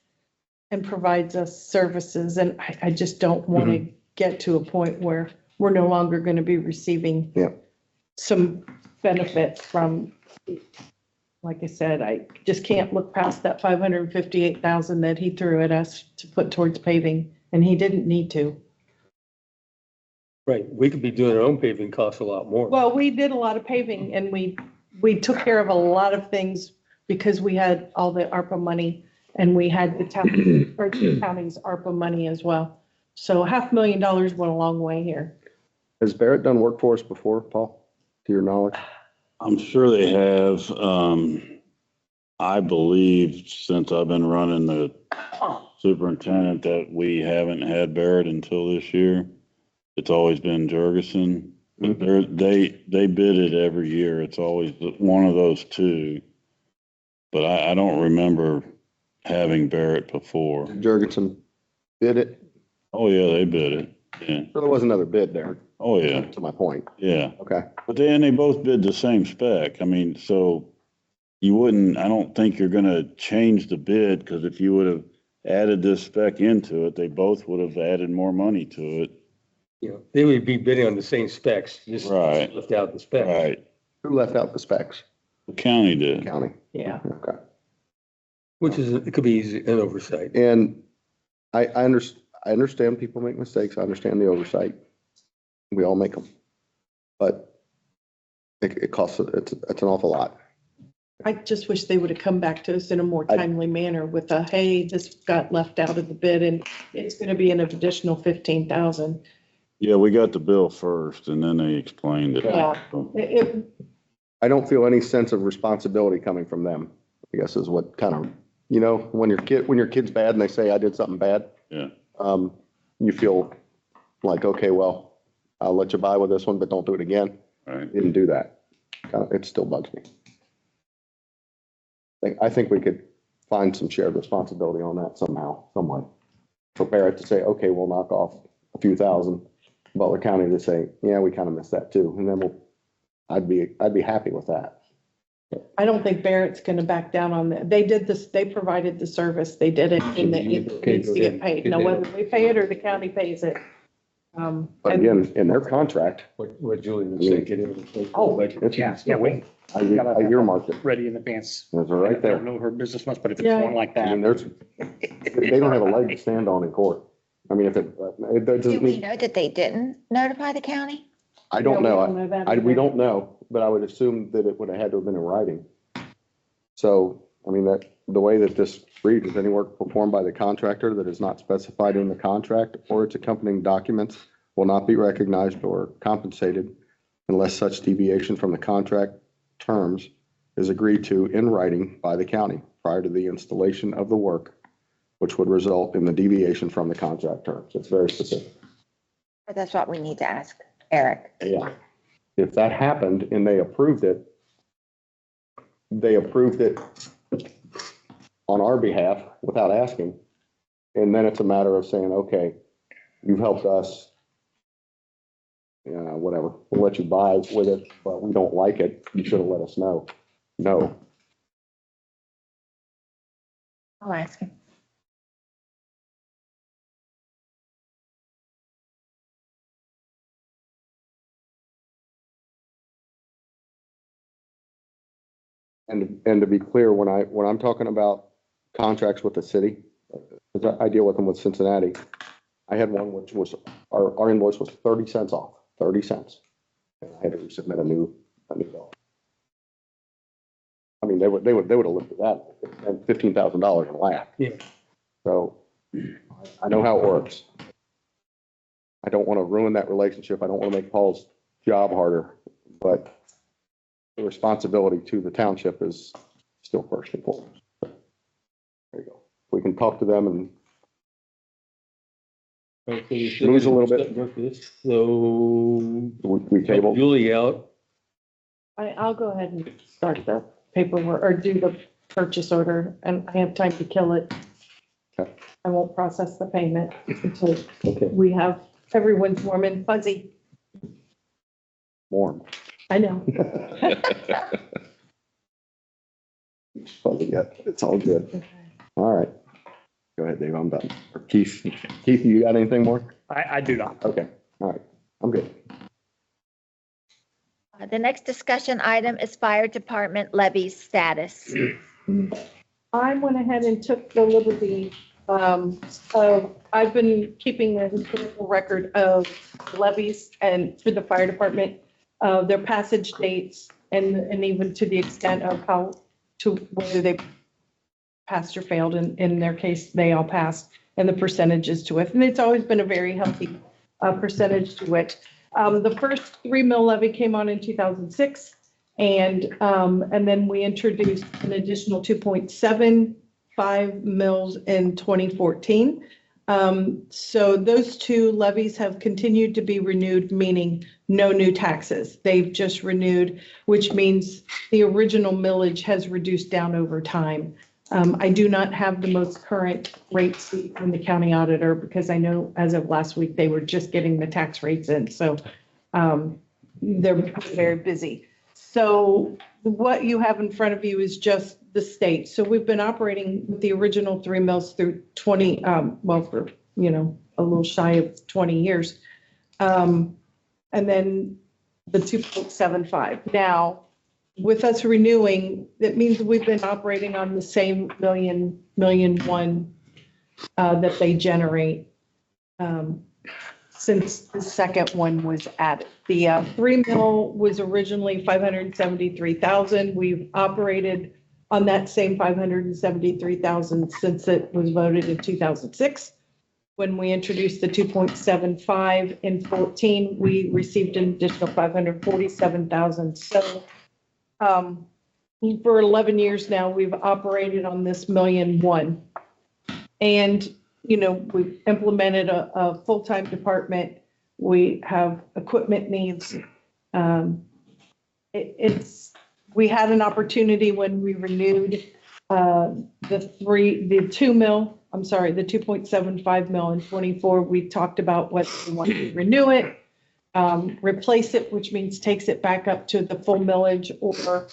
and provides us services. And I just don't want to get to a point where we're no longer going to be receiving Yeah. some benefit from, like I said, I just can't look past that 558,000 that he threw at us to put towards paving, and he didn't need to. right, we could be doing our own paving costs a lot more. Well, we did a lot of paving and we took care of a lot of things because we had all the ARPA money and we had the town, or the county's ARPA money as well. So $500,000 went a long way here. Has Barrett done work for us before, Paul, to your knowledge? I'm sure they have. I believe since I've been running the superintendent that we haven't had Barrett until this year. It's always been Jurgensen. But they bid it every year. It's always one of those two. But I don't remember having Barrett before. Jurgensen bid it? Oh, yeah, they bid it. Yeah. So there was another bid there, Oh, yeah. to my point. Yeah. Okay. But they both bid the same spec. I mean, so I don't think you're gonna change the bid, because if you would have added this spec into it, they both would have added more money to it. You know, they would be bidding on the same specs, just Right. left out the specs. Right. Who left out the specs? The county did. County. Yeah. Okay. Which it could be easy, an oversight. And I understand people make mistakes. I understand the oversight. We all make them. But it costs, it's an awful lot. I just wish they would have come back to us in a more timely manner with hey, this got left out of the bid and it's going to be an additional 15,000. Yeah, we got the bill first and then they explained it. Yeah. I don't feel any sense of responsibility coming from them, I guess is what kind of, when your kid's bad and they say, I did something bad. Yeah. You feel like, okay, well, I'll let you buy with this one, but don't do it again. Right. Didn't do that. It still bugs me. I think we could find some shared responsibility on that somehow, some way. For Barrett to say, okay, we'll knock off a few thousand. Butler County to say, yeah, we kind of missed that too. And then I'd be happy with that. I don't think Barrett's going to back down on that. They did this, they provided the service, they did it, and it needs to get paid. Now, whether we pay it or the county pays it. But again, in their contract, What Julie was saying, get in. Oh, it's, yeah, wait. I earmarked it. Ready in advance. It's right I there. don't know her business much, but if it's Yeah. one like I mean, that, they don't have a leg to stand on in court. I mean, if it Do doesn't we mean, know that they didn't notify the county? I don't know. that We either. don't know, but I would assume that it would have had to have been in writing. So, I mean, the way that this reads is any work performed by the contractor that is not specified in the contract or its accompanying documents will not be recognized or compensated unless such deviation from the contract terms is agreed to in writing by the county prior to the installation of the work, which would result in the deviation from the contract terms. It's very specific. But that's what we need to ask Eric. Yeah. If that happened and they approved it on our behalf without asking. And then it's a matter of saying, okay, you've helped us. Whatever, we'll let you buy with it, but we don't like it. You should have let us know. No. I'll ask him. And to be clear, when I'm talking about contracts with the city, Because I deal with them with Cincinnati. I had one which was, our invoice was 30 cents off, 30 cents. And I had to resubmit a new bill. I mean, they would have looked at that and $15,000 and laughed. Yeah. So I know how it works. I don't want to ruin that relationship. I don't want to make Paul's job harder, but the responsibility to the township is still first and foremost. There you go. We can talk to them and Okay, Schmooze a little bit. So we table. Julie out. I'll go ahead and start the paperwork or do the purchase order, and I have time to kill it. Okay. I won't process the payment until Okay. we have everyone's warm and fuzzy. Warm. I know. Fuzzy yet. It's all good. All right. Go ahead, Dave. I'm done. Or Keith, you got anything more? I do not. Okay. All right. I'm good. The next discussion item is fire department levy status. I went ahead and took the liberty, I've been keeping a historical record of levies and for the fire department, their passage dates and even to the extent of whether they passed or failed. In their case, they all passed, and the percentages to it. And it's always been a very healthy percentage to it. The first 3 mil levy came on in 2006. And then we introduced an additional 2.75 mils in 2014. So those two levies have continued to be renewed, meaning no new taxes. They've just renewed, which means the original millage has reduced down over time. I do not have the most current rate sheet from the county auditor because I know as of last week, they were just getting the tax rates in. So they're very busy. So what you have in front of you is just the state. So we've been operating with the original 3 mils through 20, for, a little shy of 20 years. And then the 2.75. Now, with us renewing, that means we've been operating on the same million one that they generate since the second one was added. The 3 mil was originally 573,000. We've operated on that same 573,000 since it was voted in 2006. When we introduced the 2.75 in 14, we received an additional 547,000. So for 11 years now, we've operated on this million one. And, we've implemented a full-time department. We have equipment needs. We had an opportunity when we renewed the 2.75 mil in 24. We talked about whether we want to renew it, replace it, which means takes it back up to the full millage, or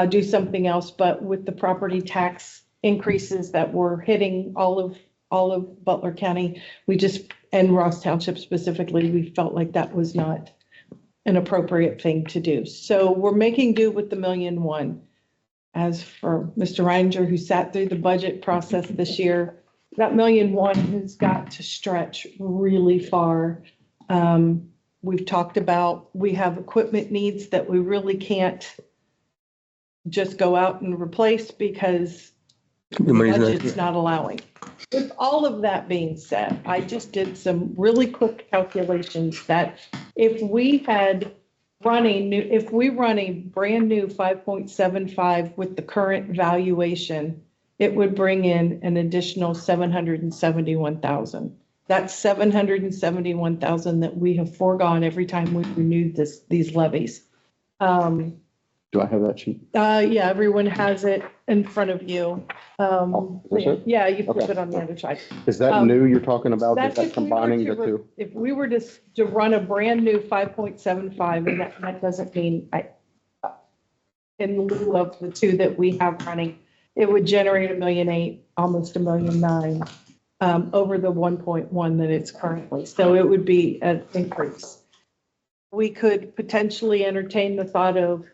do something else. But with the property tax increases that were hitting all of Butler County, and Ross Township specifically, we felt like that was not an appropriate thing to do. So we're making do with the million one. As for Mr. Reininger, who sat through the budget process this year, that million one has got to stretch really far. We've talked about, we have equipment needs that we really can't just go out and replace because the budget's not allowing. With all of that being said, I just did some really quick calculations that if we run a brand new 5.75 with the current valuation, it would bring in an additional 771,000. That's 771,000 that we have foregone every time we renewed these levies. Do I have that sheet? Yeah, everyone has it in front of you. Is it? Yeah, you put Okay. it on the other side. Is that new you're talking about? Is That's that if we were combining to the two? If we were to run a brand new 5.75, and that doesn't mean in lieu of the two that we have running, it would generate $1.8 million, almost $1.9 million, over the 1.1 that it's currently. So it would be an increase. We could potentially entertain the thought of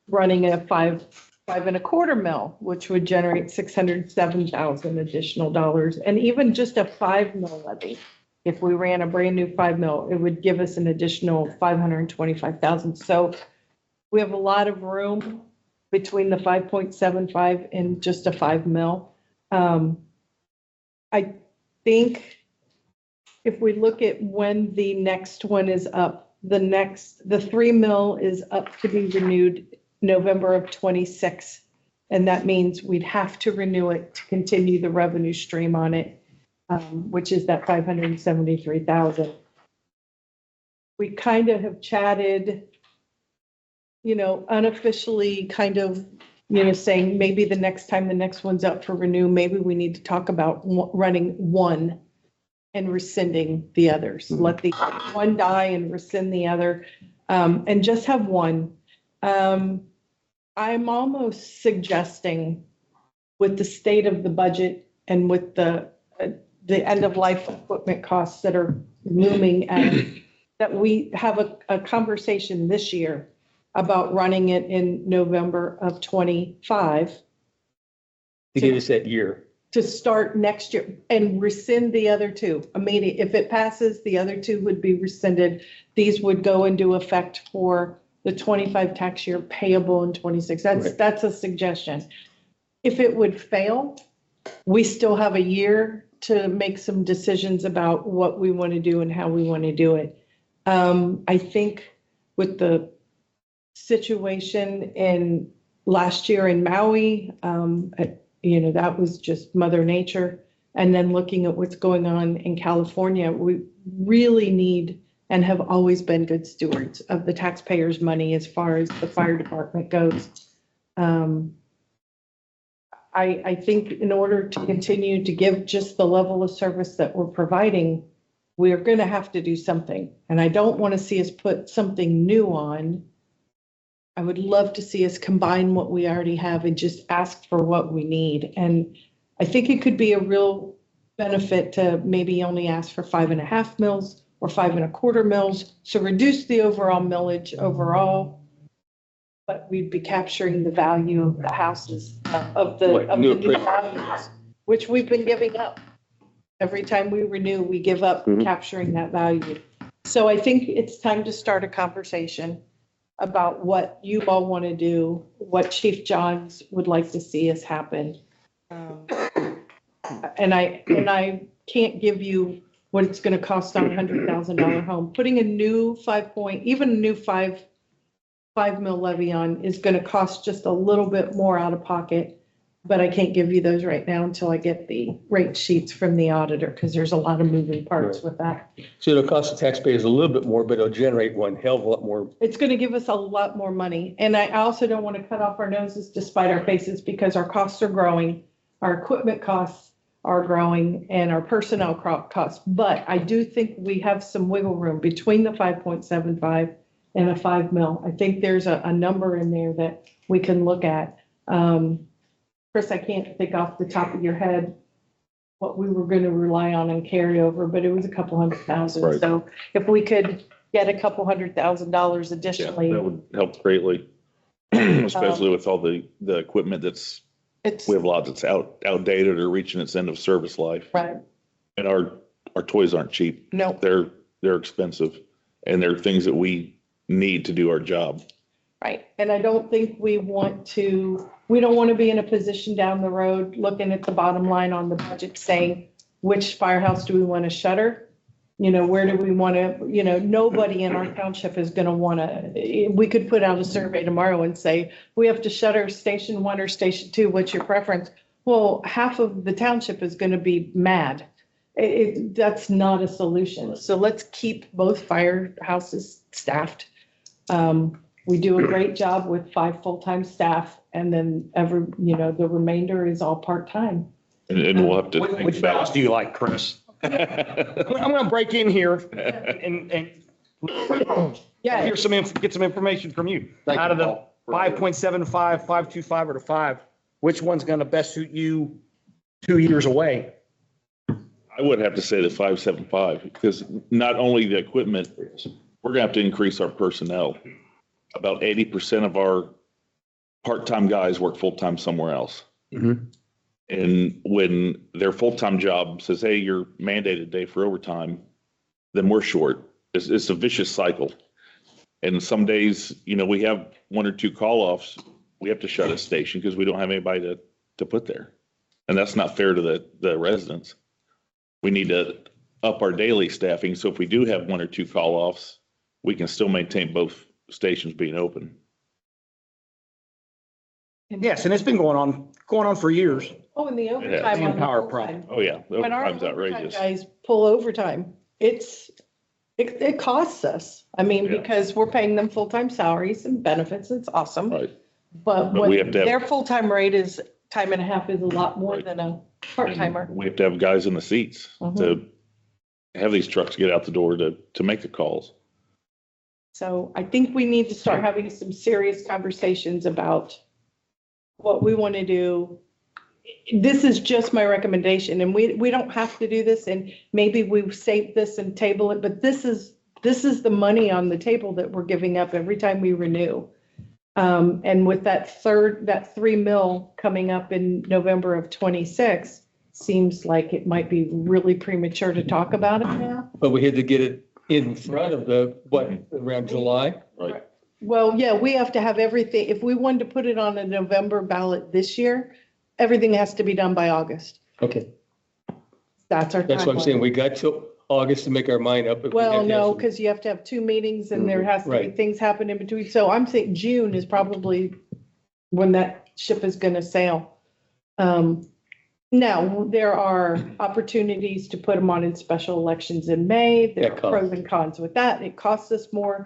running a 5 5.25 mil, which would generate 607,000 additional dollars. And even just a 5 mil levy, if we ran a brand new 5 mil, it would give us an additional 525,000. So we have a lot of room between the 5.75 and just a 5 mil. I think if we look at when the next one is up, the 3 mil is up to be renewed November of 26. And that means we'd have to renew it to continue the revenue stream on it, which is that 573,000. We kind of have chatted, unofficially kind of, saying maybe the next time the next one's up for renew, maybe we need to talk about running one and rescinding the others. Let the one die and rescind the other, and just have one. I'm almost suggesting, with the state of the budget and with the end of life equipment costs that are looming at, that we have a conversation this year about running it in November of 25 To give us that year. to start next year and rescind the other two immediately. If it passes, the other two would be rescinded. These would go into effect for the 25 tax year payable in 26. Right. That's a suggestion. If it would fail, we still have a year to make some decisions about what we want to do and how we want to do it. I think with the situation in last year in Maui, that was just Mother Nature. And then looking at what's going on in California, we really need and have always been good stewards of the taxpayers' money as far as the fire department goes. I think in order to continue to give just the level of service that we're providing, we are going to have to do something. And I don't want to see us put something new on. I would love to see us combine what we already have and just ask for what we need. And I think it could be a real benefit to maybe only ask for 5.5 mils or 5.25 mils. So reduce the overall millage overall, but we'd be capturing the value of the houses, of the new values, which we've been giving up. Every time we renew, we give up capturing that value. So I think it's time to start a conversation about what you all want to do, what Chief Johns would like to see us happen. And I can't give you what it's going to cost on a $100,000 home. Putting a new even a new 5 mil levy on is going to cost just a little bit more out of pocket, but I can't give you those right now until I get the rate sheets from the auditor, because there's a lot of moving parts with that. So it'll cost the taxpayers a little bit more, but it'll generate one hell of a lot more. It's going to give us a lot more money. And I also don't want to cut off our noses to spite our faces, because our costs are growing, our equipment costs are growing, and our personnel costs. But I do think we have some wiggle room between the 5.75 and a 5 mil. I think there's a number in there that we can look at. Chris, I can't think off the top of your head what we were going to rely on in carryover, but it was a couple $100,000. Right. So if we could get a couple $100,000 Yeah, additionally, that would help greatly, especially with all the equipment it's we have a lot that's outdated or reaching its end of service life. right. And our toys aren't cheap. No, They're expensive, and they're things that we need to do our job. right. And I don't think we don't want to be in a position down the road looking at the bottom line on the budget saying, which firehouse do we want to shutter? Where do we want to, nobody in our township is going to want to, we could put out a survey tomorrow and say, we have to shutter Station 1 or Station 2, what's your preference? Well, half of the township is going to be mad. That's not a solution. So let's keep both firehouses staffed. We do a great job with 5 full-time staff, and then the remainder is all part-time. And we'll have to think Which balance about. do you like, Chris? I'm going to break in here and Yeah, get some information from you. Thank Out you, of the Paul. 5.75, 5.25, or the 5, which one's going to best suit you 2 years away? I would have to say the 5.75, because not only the equipment, we're gonna have to increase our personnel. About 80% of our part-time guys work full-time somewhere else. Mhm. And when their full-time job says, hey, you're mandated day for overtime, then we're short. It's a vicious cycle. And some days, we have one or two call-offs. We have to shut a station because we don't have anybody to put there. And that's not fair to the residents. We need to up our daily staffing. So if we do have one or two call-offs, we can still maintain both stations being open. Yes, and it's been going on for years. Oh, and the overtime on the Manpower full problem. time. Oh, yeah. The When our overtime's overtime outrageous. guys pull overtime, it costs us. I mean, Yeah. because we're paying them full-time salaries and benefits. It's awesome. Right. But But we when have to have- their full-time rate is time and a half is a lot more Right. than a part-timer. We have to have guys in the seats to have these trucks get out the door to make the calls. So I think we need to start having some serious conversations about what we want to do. This is just my recommendation, and we don't have to do this, and maybe we save this and table it, but this is the money on the table that we're giving up every time we renew. And with that 3 mil coming up in November of 26, seems like it might be really premature to talk about it now. But we had to get it in front of around July? Right. Well, yeah, we have to have everything. If we wanted to put it on a November ballot this year, everything has to be done by August. Okay, That's our that's what I'm timeline. saying. We got till August to make our mind up. if we Well, have to have no, some- because you have to have 2 meetings and there has to be Right. things happen in between. So I'm saying June is probably when that ship is going to sail. Now, there are opportunities to put them on in special elections in May. There That are costs. pros and cons with that. It costs us more.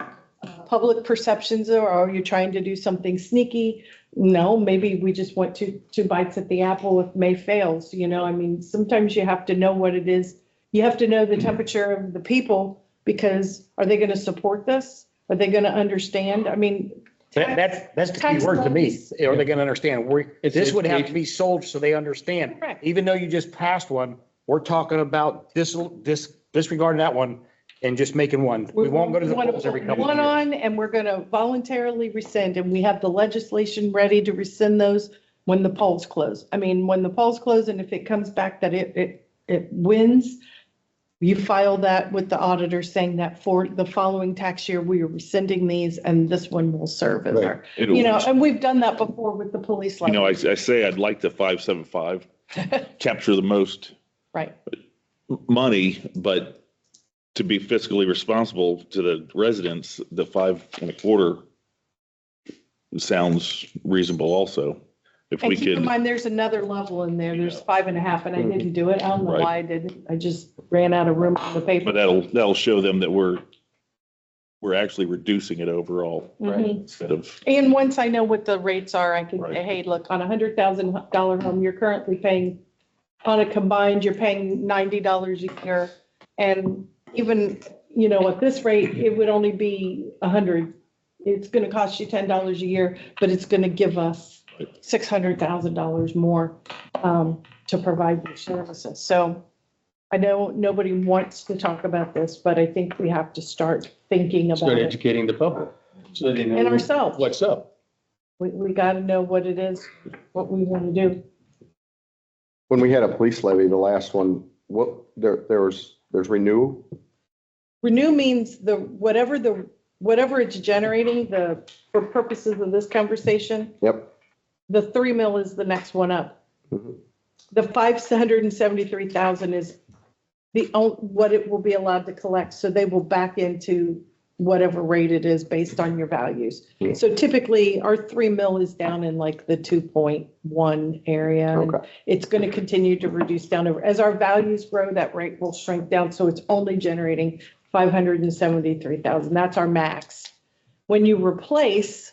Public perceptions are you trying to do something sneaky? No, maybe we just want two bites at the apple if May fails. I mean, sometimes you have to know what it is. You have to know the temperature of the people, because are they going to support this? Are they going to understand? I mean, That's the key Tax word to me. levies. Are they gonna understand? It's This would have to education. be sold so they understand. Correct. Even though you just passed one, we're talking about disregarding that one and just making one. We won't go to the wanna polls every put couple of one years. on, and we're going to voluntarily rescind, and we have the legislation ready to rescind those when the polls close. I mean, when the polls close, and if it comes back that it wins, you file that with the auditor saying that for the following tax year, we are rescinding these, and this one will serve as our, and we've done that before with the police. I say I'd like the 575, capture the most Right. money, but to be fiscally responsible to the residents, the 5.25 sounds reasonable also. If And we keep in could, mind, there's another level in there. There's 5.5, and I didn't do it. I don't know Right. why I didn't. I just ran out of room on the paper. but that'll show them that we're actually reducing it overall, Mhm. instead of, And once I know what the rates are, I can say, Right. hey, look, on $100,000 home, you're currently paying, on a combined, you're paying $90 a year. And even, at this rate, it would only be 100. It's going to cost you $10 a year, but it's going to give us $600,000 more to provide these services. So I know nobody wants to talk about this, but I think we have to start thinking about Start it. educating the public so they know And ourselves. what's up. We got to know what it is, what we want to do. When we had a police levy, the last one, there's renewal? Renew means whatever it's generating, for purposes of this conversation, Yep. the 3 mil is the next one up. Mhm. The 573,000 is what it will be allowed to collect. So they will back into whatever rate it is based on your values. Yeah. So typically our 3 mil is down in like the 2.1 area. and Okay. It's going to continue to reduce down over, as our values grow, that rate will shrink down. So it's only generating 573,000. That's our max. When you replace,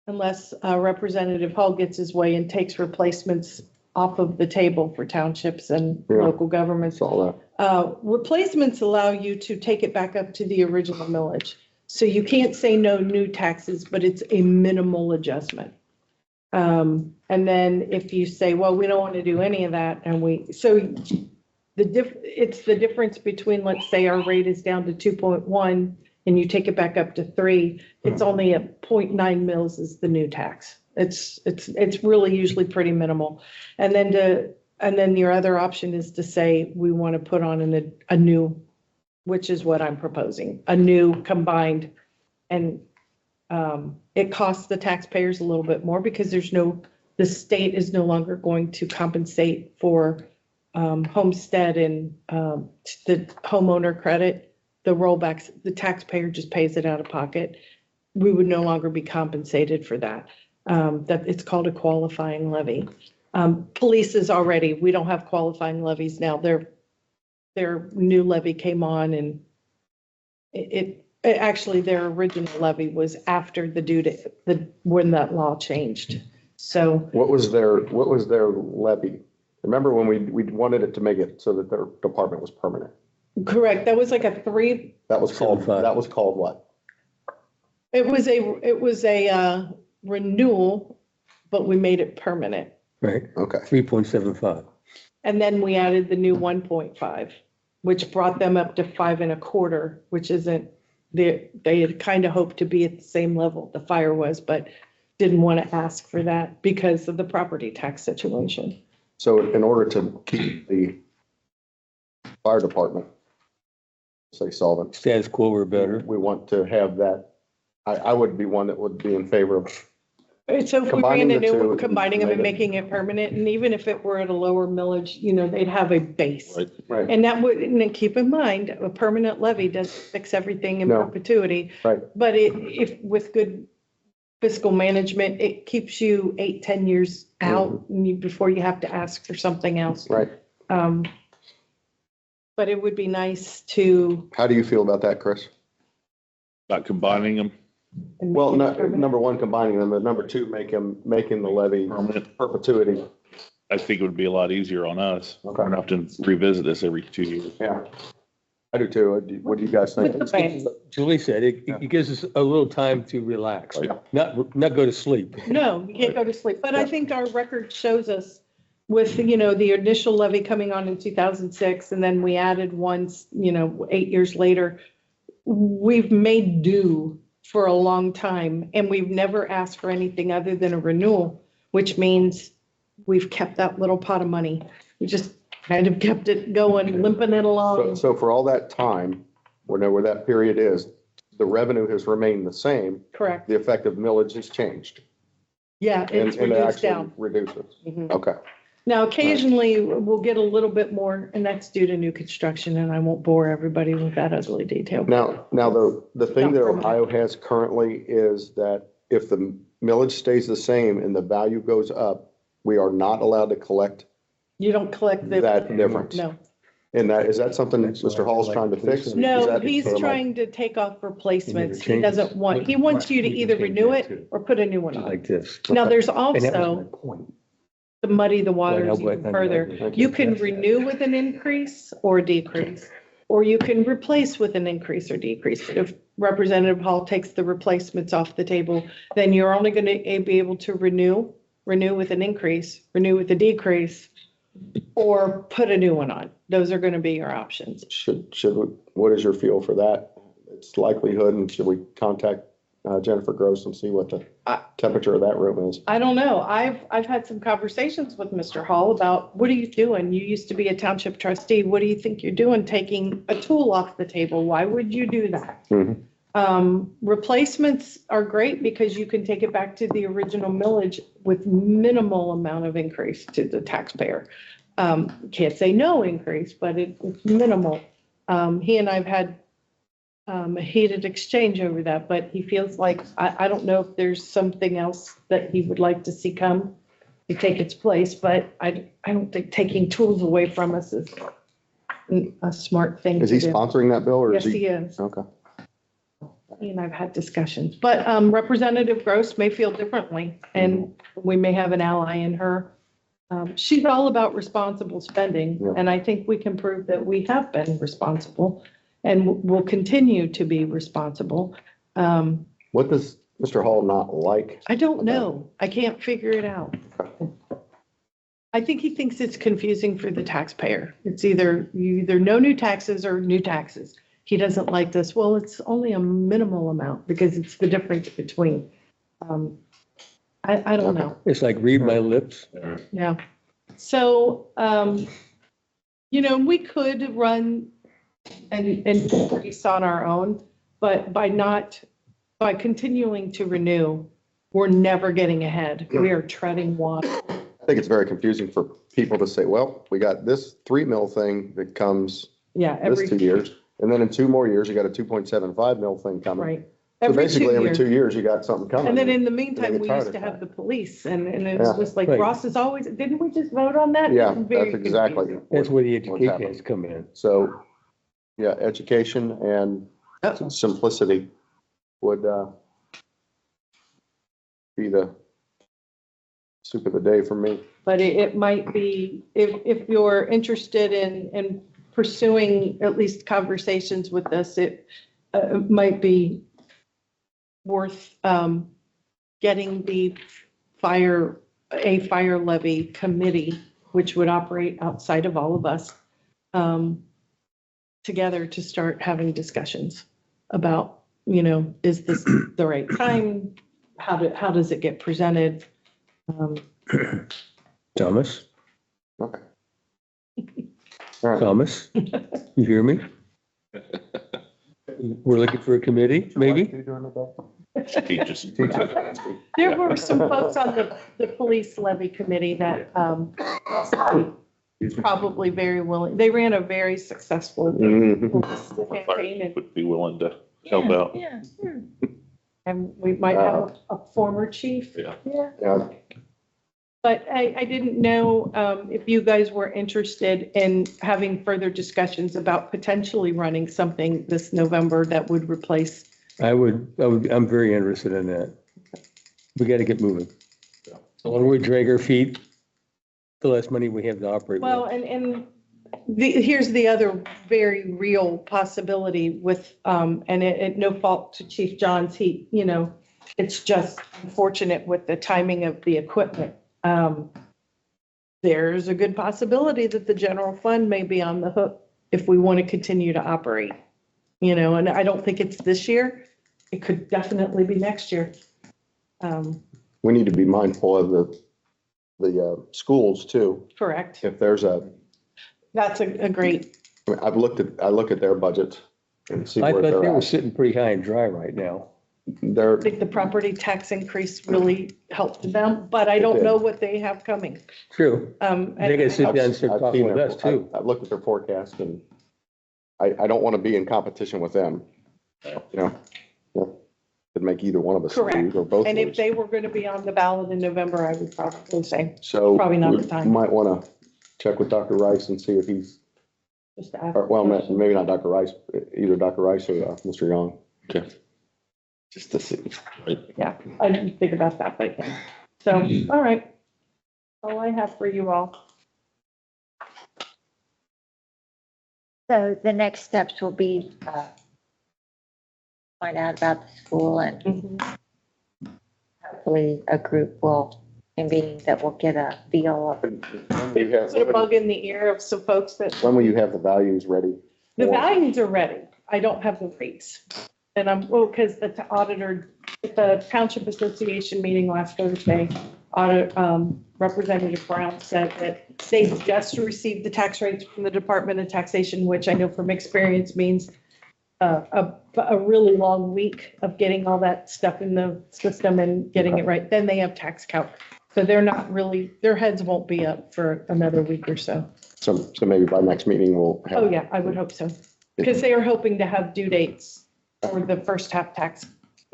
unless Representative Hall gets his way and takes replacements off of the table for townships and Yeah. local governments, Saw that. replacements allow you to take it back up to the original millage. So you can't say no new taxes, but it's a minimal adjustment. And then if you say, well, we don't want to do any of that, it's the difference between, let's say our rate is down to 2.1 and you take it back up to 3, it's only a 0.9 mils is the new tax. It's really usually pretty minimal. And then your other option is to say, we want to put on a new, which is what I'm proposing, a new combined. And it costs the taxpayers a little bit more because the state is no longer going to compensate for homestead and the homeowner credit, the rollbacks, the taxpayer just pays it out of pocket. We would no longer be compensated for that. That it's called a qualifying levy. Police is already, we don't have qualifying levies now. Their new levy came on and actually their original levy was after the due date, when that law changed. So What was their levy? Remember when we wanted it to make it so that their department was permanent? correct, that was like a three, That was called what? it was a renewal, but we made it permanent. Right, Okay. 3.75. And then we added the new 1.5, which brought them up to 5.25, which isn't, they had kind of hoped to be at the same level the fire was, but didn't want to ask for that because of the property tax situation. So in order to keep the fire department, say solvent, Status quo or better. we want to have that. I would be one that would be in favor of So if we Combining ran a the two new, and combining them and made it- making it permanent, and even if it were at a lower millage, they'd have a base. Right. right, And that would, and then keep in mind, a permanent levy doesn't fix everything in No. perpetuity. right. But if with good fiscal management, it keeps you 8-10 years out before you have to ask for something else. Right. But it would be nice to. How do you feel about that, Chris? About combining them. Well, number one, combining them, but number two, making the levy Permanent. perpetuity. I think it would be a lot easier on us. Okay. We're not have to revisit this every 2 years. Yeah. I do too. What do you guys think? With the bank. Julie said it gives us a little time to relax, Right. not go to sleep. No, you can't go to sleep. But I think our record shows us with, the initial levy coming on in 2006, and then we added once, 8 years later, we've made do for a long time, and we've never asked for anything other than a renewal, which means we've kept that little pot of money. We just kind of kept it going, limping it along. So for all that time, where that period is, the revenue has remained the same. Correct. The effective millage has changed. Yeah, And it's and it reduced actually down. reduces. Mhm. Okay. Now, occasionally, we'll get a little bit more, and that's due to new construction, and I won't bore everybody with that ugly detail. Now, the thing that Ohio has currently is that if the millage stays the same and the value goes up, we are not allowed to collect You don't collect the. that difference. No, And is that something that Mr. Hall's trying to fix? Is no, that- he's trying to take off replacements. He doesn't want, he wants you to either renew it or put a new one on. Like this. Now, there's And that was my also, point. to muddy the Well, waters but- even further, Thank you can renew with an increase or decrease, or you can replace with an increase or decrease. If Representative Hall takes the replacements off the table, then you're only going to be able to renew with an increase, renew with a decrease, or put a new one on. Those are going to be your options. What is your feel for that? Its likelihood, and should we contact Jennifer Gross and see what the temperature of that room is? I don't know. I've had some conversations with Mr. Hall about, what are you doing? You used to be a township trustee. What do you think you're doing, taking a tool off the table? Why would you do that? Replacements are great because you can take it back to the original millage with minimal amount of increase to the taxpayer. Can't say no increase, but it's minimal. He and I've had a heated exchange over that, but he feels like, I don't know if there's something else that he would like to see come to take its place, but I don't think taking tools away from us is a smart thing to Is he do. sponsoring that bill or Yes, is he he? is. Okay. He and I've had discussions, but Representative Gross may feel differently, and we may have an ally in her. She's all about responsible spending, Yeah. and I think we can prove that we have been responsible and will continue to be responsible. What does Mr. Hall not like? I don't know. I can't figure it out. I think he thinks it's confusing for the taxpayer. It's either no new taxes or new taxes. He doesn't like this. Well, it's only a minimal amount because it's the difference between I don't know. It's like read my lips. Yeah. So, we could run and increase on our own, but by continuing to renew, we're never getting ahead. We are treading water. I think it's very confusing for people to say, well, we got this 3 mil thing that comes Yeah, this 2 years. And then in 2 more years, you got a 2.75 mil thing coming. right. So Every basically, 2 every years. 2 years, you got something coming. And then in the And meantime, they get we tired used of to have that. the police and it's Yeah. just like Right. Ross is always, didn't we just vote on that? Yeah, It's very that's exactly. confusing. That's where the what's education happening. has come in. So, yeah, education and simplicity would be the soup of the day for me. But it might be, if you're interested in pursuing at least conversations with us, it might be worth getting the fire levy committee, which would operate outside of all of us, together to start having discussions about, is this the right time? How does it get presented? Thomas, Okay. All right. Thomas, you hear me? We're looking for a committee, maybe? He just, There were some folks on the police levy committee that probably very willing, they ran a very successful Mhm. police campaign and would be willing to help out. Yeah. we might have a former chief. Yeah. Yeah, But I didn't know if you guys were interested in having further discussions about potentially running something this November that would replace. I'm very interested in that. We got to get moving. The longer we drag our feet, the less money we have to operate Well, with. and here's the other very real possibility with, and no fault to Chief Johns, it's just unfortunate with the timing of the equipment. There's a good possibility that the general fund may be on the hook if we want to continue to operate, and I don't think it's this year. It could definitely be next year. we need to be mindful of the schools too. Correct. If there's That's a great, I mean, I look at their budget and see I where thought they they're were at. sitting pretty high and dry right now. They're, I think the property tax increase really helped them, but I don't know what they have coming. True. They gotta sit I've- down and start I've talking seen with their- us too. I've looked at their forecast and I don't want to be in competition with them. Yeah. Could make either one of us Correct. lose or both And if lose. they were going to be on the ballot in November, I would probably say, So probably not we the time. might want to check with Dr. Rice and see if he's, just to ask. or, well, maybe not Dr. Rice, either Dr. Rice or Mr. Young. Okay. Just to see. Yeah, I didn't think about that, but yeah. So, all right. All I have for you all. So the next steps will be, find out about the school and hopefully a group will convene that will get a feel of. Put a bug in the ear of some folks that, When will you have the values ready? the for- values are ready. I don't have the rates. And because the auditor, at the Township Association meeting last Thursday, Representative Brown said that they just received the tax rates from the Department of Taxation, which I know from experience means a really long week of getting all that stuff in the system and getting it right. Then they have tax calc. So they're not really, their heads won't be up for another week or so. So maybe by next meeting we'll have. Oh, yeah, I would hope so. Because they are hoping to have due dates for the first half tax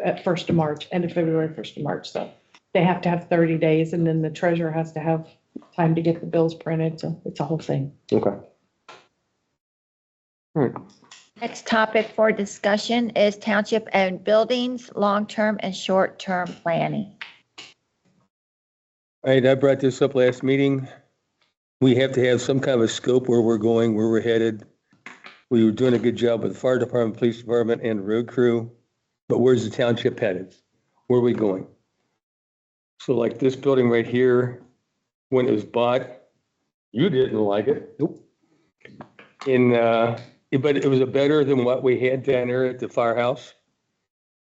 at 1st of March, end of February, 1st of March. So they have to have 30 days and then the treasurer has to have time to get the bills printed. So it's a whole thing. Okay. All right. Next topic for discussion is township owned buildings, long-term and short-term planning. All right, I brought this up last meeting. We have to have some kind of a scope where we're going, where we're headed. We were doing a good job with the fire department, police department, and road crew. But where's the township headed? Where are we going? So like this building right here, when it was bought, you didn't like it. Nope. But it was better than what we had down there at the firehouse.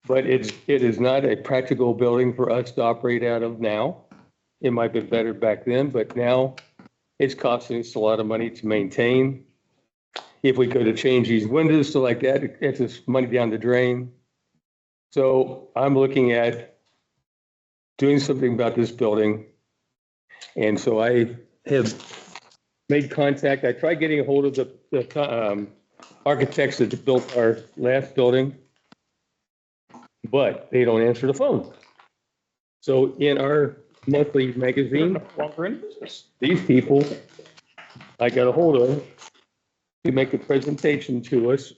But it is not a practical building for us to operate out of now. It might be better back then, but now it's costing us a lot of money to maintain. If we could have changed these windows to like that, it's just money down the drain. So I'm looking at doing something about this building. And so I have made contact. I tried getting a hold of the architects that built our last building, but they don't answer the phone. So in our monthly magazine, these people I got a hold of to make a presentation to us,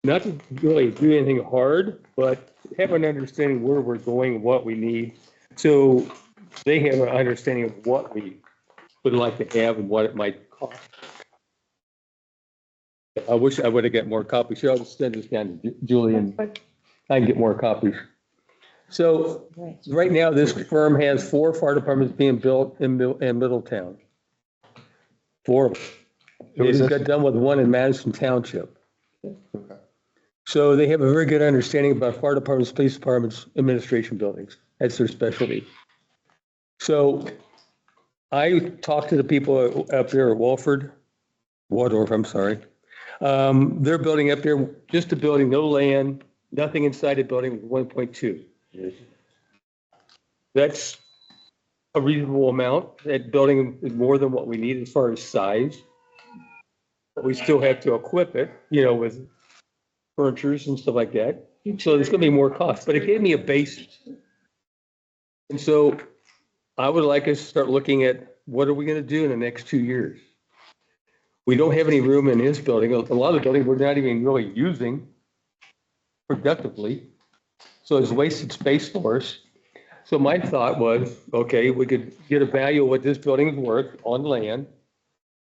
not to really do anything hard, but have an understanding where we're going, what we need. So they have an understanding of what we would like to have and what it might cost. I wish I would have got more copies. Here, I'll just send this down to Julie and I can get more copies. So right now, this firm has 4 fire departments being built in Middletown. 4 of them. They just got done with one in Madison Township. So they have a very good understanding about fire departments, police departments, administration buildings. That's their specialty. So I talked to the people up there at Waldorf, I'm sorry. They're building up there, just a building, no land, nothing inside the building, 1.2. That's a reasonable amount. That building is more than what we need as far as size. But we still have to equip it, with furnitures and stuff like that. So there's gonna be more cost, but it gave me a basis. And so I would like us to start looking at what are we gonna do in the next 2 years? We don't have any room in this building. A lot of the buildings we're not even really using productively. So it's wasted space for us. So my thought was, okay, we could get a value of what this building is worth on land.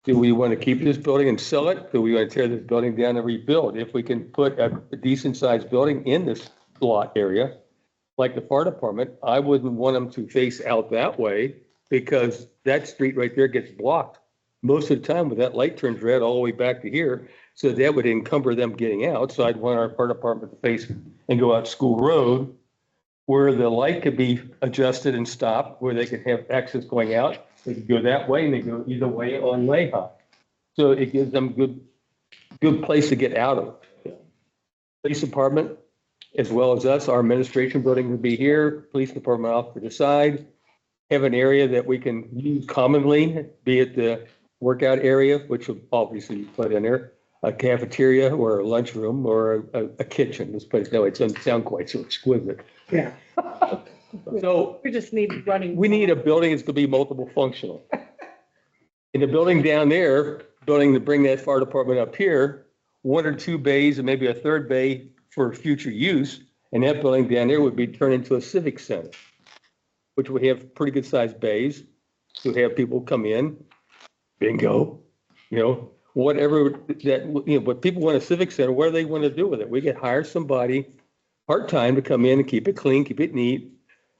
Do we want to keep this building and sell it? Do we want to tear this building down and rebuild? If we can put a decent sized building in this lot area, like the fire department, I wouldn't want them to face out that way because that street right there gets blocked most of the time with that light turns red all the way back to here. So that would encumber them getting out. So I'd want our fire department to face and go out School Road where the light could be adjusted and stopped, where they could have access going out. They could go that way and they go either way on Layhawk. So it gives them good place to get out of. Police department, as well as us, our administration building would be here, police department off to the side. Have an area that we can use commonly, be it the workout area, which will obviously be put in there, a cafeteria or a lunchroom or a kitchen. This place, no, it doesn't sound quite so exquisite. Yeah. So We just need running. we need a building that's gonna be multiple functional. In the building down there, building to bring that fire department up here, 1 or 2 bays and maybe a 3rd bay for future use. And that building down there would be turned into a civic center, which would have pretty good sized bays to have people come in, bingo, whatever that, but people want a civic center, what do they want to do with it? We could hire somebody part-time to come in and keep it clean, keep it neat,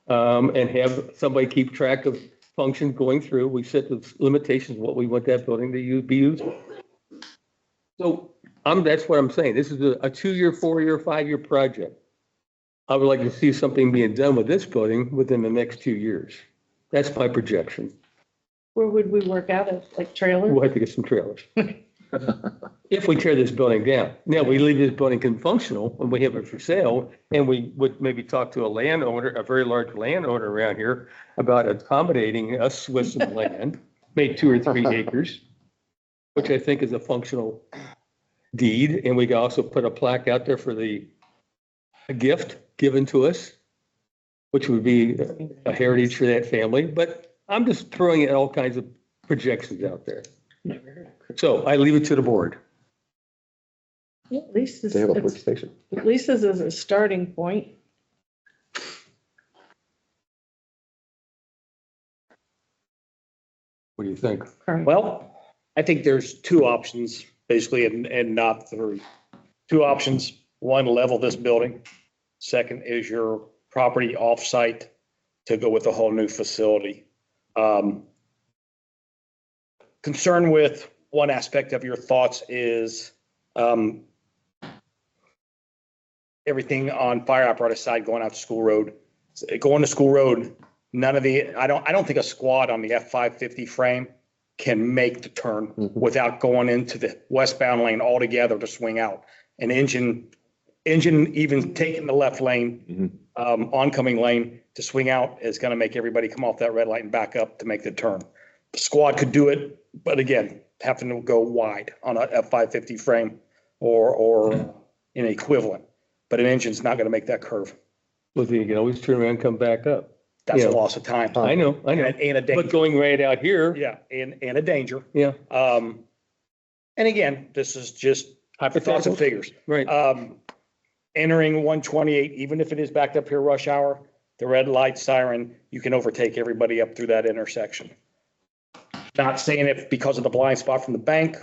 and have somebody keep track of functions going through. We set the limitations, what we want that building to be used for. So that's what I'm saying. This is a 2-year, 4-year, 5-year project. I would like to see something being done with this building within the next 2 years. That's my projection. Where would we work out of, like trailers? We'll have to get some trailers. If we tear this building down. Now, we leave this building functional when we have it for sale, and we would maybe talk to a landowner, a very large landowner around here about accommodating us with some land, maybe 2 or 3 acres, which I think is a functional deed. And we could also put a plaque out there for a gift given to us, which would be a heritage for that family. But I'm just throwing all kinds of projections out there. So I leave it to the board. Yeah, at least this, They have a police station. at least this is a starting point. What do you think? Well, I think there's 2 options basically, and not 3. 2 options. 1, level this building. 2nd is your property offsite to go with a whole new facility. Concern with one aspect of your thoughts is everything on fire apparatus side going out to School Road. Going to School Road, I don't think a squad on the F-550 frame can make the turn without going into the westbound lane altogether to swing out. An engine even taking the left lane, oncoming lane to swing out is going to make everybody come off that red light and back up to make the turn. The squad could do it, but again, having to go wide on a F-550 frame or an equivalent. But an engine's not going to make that curve. Well, you can always turn around and come back up. That's Yeah. a loss of time. I know. And a danger. But going right out here, Yeah, and a danger. yeah, And again, this is just thoughts hypothetical, and figures. right. Entering 128, even if it is backed up here rush hour, the red light siren, you can overtake everybody up through that intersection. Not saying if because of the blind spot from the bank,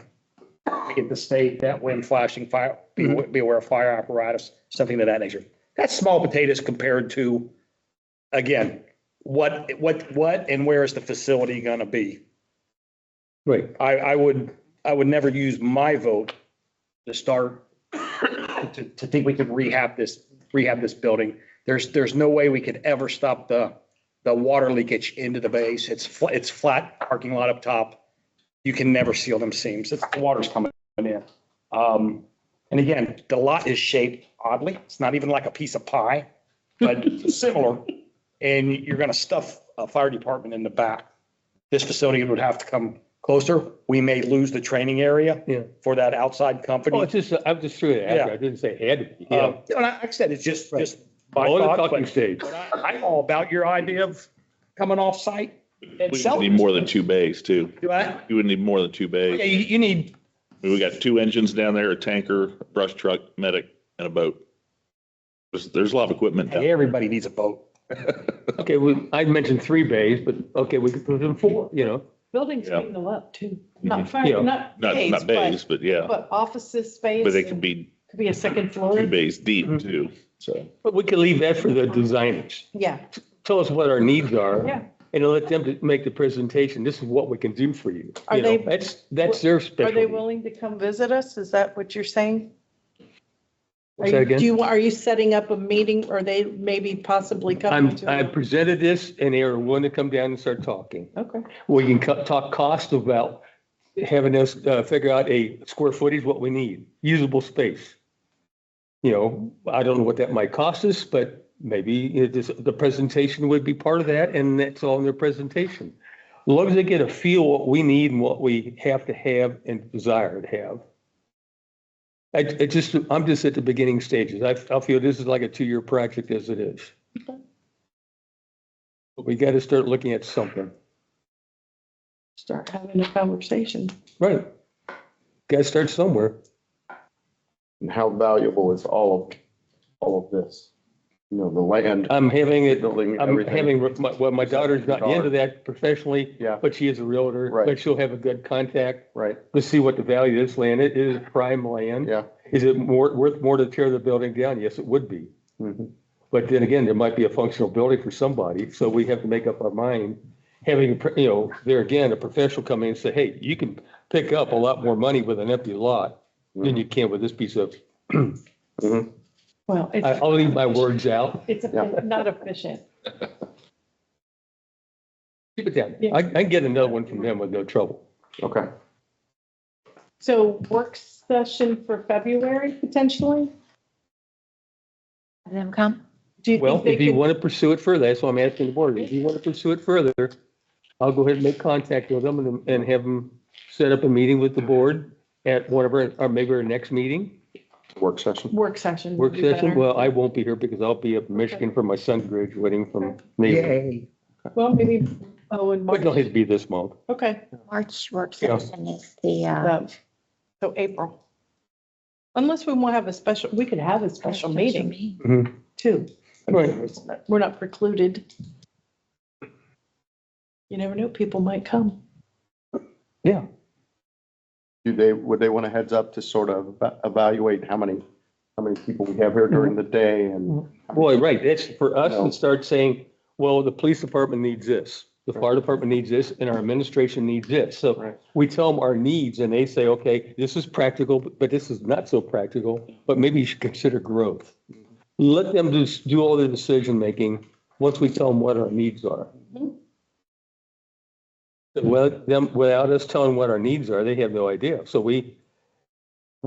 we get the state, that wind flashing fire, be aware of fire apparatus, something of that nature. That's small potatoes compared to, again, what and where is the facility going to be? Right. I would never use my vote to start to think we could rehab this building. There's no way we could ever stop the water leakage into the base. It's flat parking lot up top. You can never seal them seams. The water's coming in. And again, the lot is shaped oddly. It's not even like a piece of pie, but similar. And you're going to stuff a fire department in the back. This facility would have to come closer. We may lose the training area for that outside company. Oh, it's just, I just threw it after. Yeah. I didn't say it had to be. Yeah. Like I said, it's just Right. my On the thought, talking but stage. I'm all about your idea of coming off site and We selling. need more than 2 bays too. Do I? You would need more than 2 bays. Yeah, you need, We got 2 engines down there, a tanker, a brush truck, medic, and a boat. There's a lot of equipment down. everybody needs a boat. Okay, I mentioned 3 bays, but okay, we could put in 4, you know. Buildings Yeah. can go up too. Yeah. Not fire, not Not bays, bays, but, but yeah, but offices space. but they could be Could be a second floor. 2 bays deep too, so. But we could leave that for the designers. Yeah, Tell us what our needs are. yeah. And let them to make the presentation. This is what we can do for you. Are You know, they- that's their Are they specialty. willing to come visit us? Is that what you're saying? What's that again? Are you setting up a meeting or they maybe possibly coming to? I presented this and they are willing to come down and start talking. Okay, We can talk cost about having us figure out a square footage, what we need, usable space. You know, I don't know what that might cost us, but maybe the presentation would be part of that and that's all in their presentation. As long as they get a feel what we need and what we have to have and desire to have. I'm just at the beginning stages. I feel this is like a 2-year project as it is. But we got to start looking at something. start having a conversation. Right. Got to start somewhere. And how valuable is all of this? You know, the land, I'm having it, building, I'm everything. having, well, my daughter's not into that professionally, Yeah, but she is a realtor, Right. but she'll have a good contact. right, Let's see what the value of this land is. It is prime land. yeah. Is it worth more to tear the building down? Yes, it would be. Mhm. But then again, there might be a functional building for somebody, so we have to make up our mind. Having, you know, there again, a professional come in and say, hey, you can pick up a lot more money with an empty lot than you can with this piece of, Mhm. Well, I'll leave my words out. it's Yeah. not efficient. Keep it down. Yeah. I can get another one from them with no trouble. Okay. So work session for February potentially? Have them come? Do you Well, think they if you could? want to pursue it further, that's why I'm asking the board. If you want to pursue it further, I'll go ahead and make contact with them and have them set up a meeting with the board at one of our, or maybe our next meeting, Work session. Work session. work would be session. better. Well, I won't be here because I'll be up in Michigan for my son graduating from Navy. Well, maybe, in But March. no, it'd be this month. Okay, March work Yeah. session is the, so April. Unless we want to have a special, we could have a special meeting too. Right. We're not precluded. You never know, people might come. Yeah. Would they want a heads up to sort of evaluate how many people we have here during the day and? Boy, right. That's for us No. to start saying, well, the police department needs this, the fire department needs this, and our administration needs this. So Right. we tell them our needs and they say, okay, this is practical, but this is not so practical, but maybe you should consider growth. Let them do all the decision making once we tell them what our needs are. Without us telling what our needs are, they have no idea. So we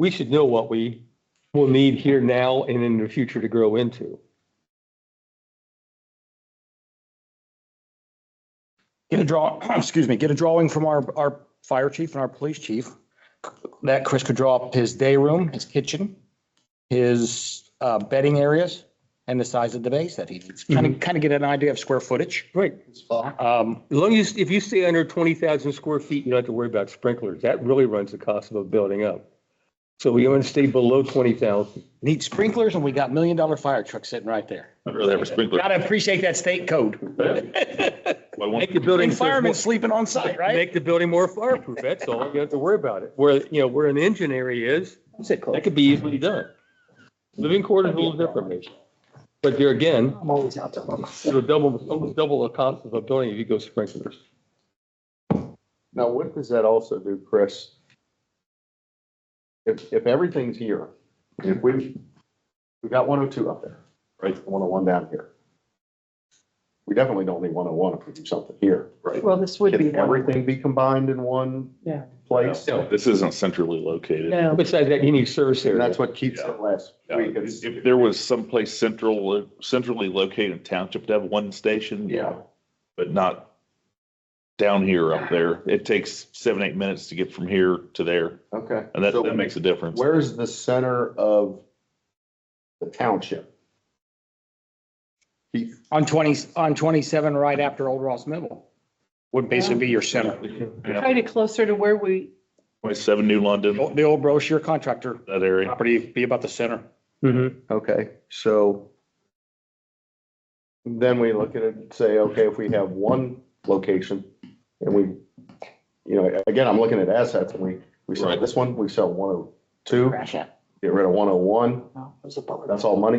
should know what we will need here now and in the future to grow into. Get a get a drawing from our fire chief and our police chief. That Chris could draw up his day room, his kitchen, his bedding areas, and the size of the base that he needs. Kind of get an idea of square footage. Right. As long as, if you stay under 20,000 square feet, you don't have to worry about sprinklers. That really runs the cost of a building up. So we want to stay below 20,000. Need sprinklers, and we got $1 million fire trucks sitting right there. I'd rather have a sprinkler. Gotta appreciate that state code. Make the building. And firemen sleeping on site, right? Make the building more fireproof. That's all. You don't have to worry about it. Where an engine area is, that could be easily done. Living quarters is a little different, maybe. But there again, it'll almost double the cost of a building if you go sprinklers. Now, what does that also do, Chris? If everything's here, if we got 102 up there, right, 101 down here. We definitely don't need 101 if we do something here, right? Well, this would be Can one. everything be combined in one Yeah. place? No, this isn't centrally located. No, Besides that, you need service And area. that's what keeps it last Yeah, week. It's- If there was someplace centrally located in township to have one station. Yeah. But not down here up there. It takes 7-8 minutes to get from here to there. Okay. And that So makes a difference. Where's the center of the township? Keith? On 27, right after Old Ross Middle, would basically be your center. kind of closer to where we, 27 New London, The old brochure contractor that area. property be about the center. Okay, so then we look at it and say, okay, if we have one location and we, again, I'm looking at assets and we sell Right. this one, we sell 102, get rid of 101. That's all money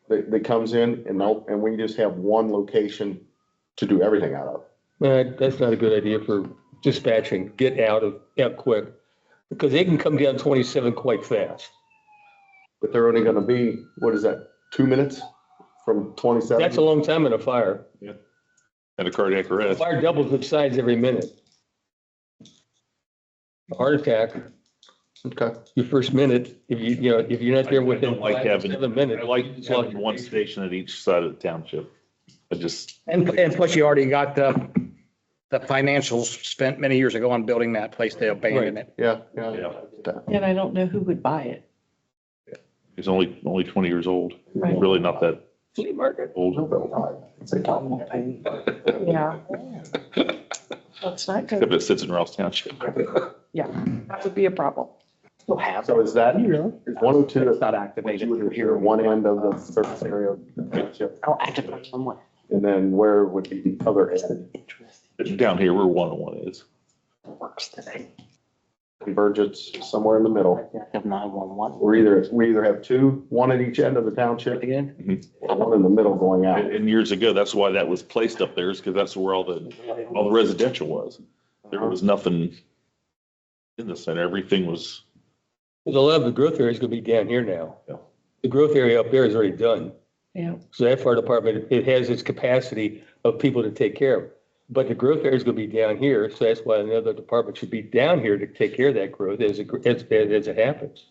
that comes in and we just have one location to do everything out of. That's not a good idea for dispatching. Get out quick. Because they can come down 27 quite fast. But they're only gonna be, what is that, 2 minutes from 27? That's a long time in a fire. And a cardiac arrest. Fire doubles its size every minute. A heart attack, Okay, your first minute, if you're not there I within don't like 5 or having- 7 minutes. I like having one station at each side of the township. And plus you already got the financials spent many years ago on building that place. They abandoned it. yeah. and I don't know who would buy it. He's only 20 years old. Right. Really not that Flea market. old. Yeah. That's not Except good. it sits in Rouse Township. Yeah, that would be a problem. We'll have. So is that, is 102, It's not activated. you would hear one end of the surface area of the township, I'll activate somewhere. and then where would be the other end? Down here where 101 is. Works today. Convergence somewhere in the middle. Have 911. We either have two, one at each end of the township, Again? or one in the middle going out. And years ago, that's why that was placed up there, is because that's where all the residential was. There was nothing in the center. Everything was, Because a lot of the growth area is going to be down here now. Yeah. The growth area up there is already done. Yeah. So that fire department, it has its capacity of people to take care of. But the growth area is going to be down here, so that's why another department should be down here to take care of that growth as it happens.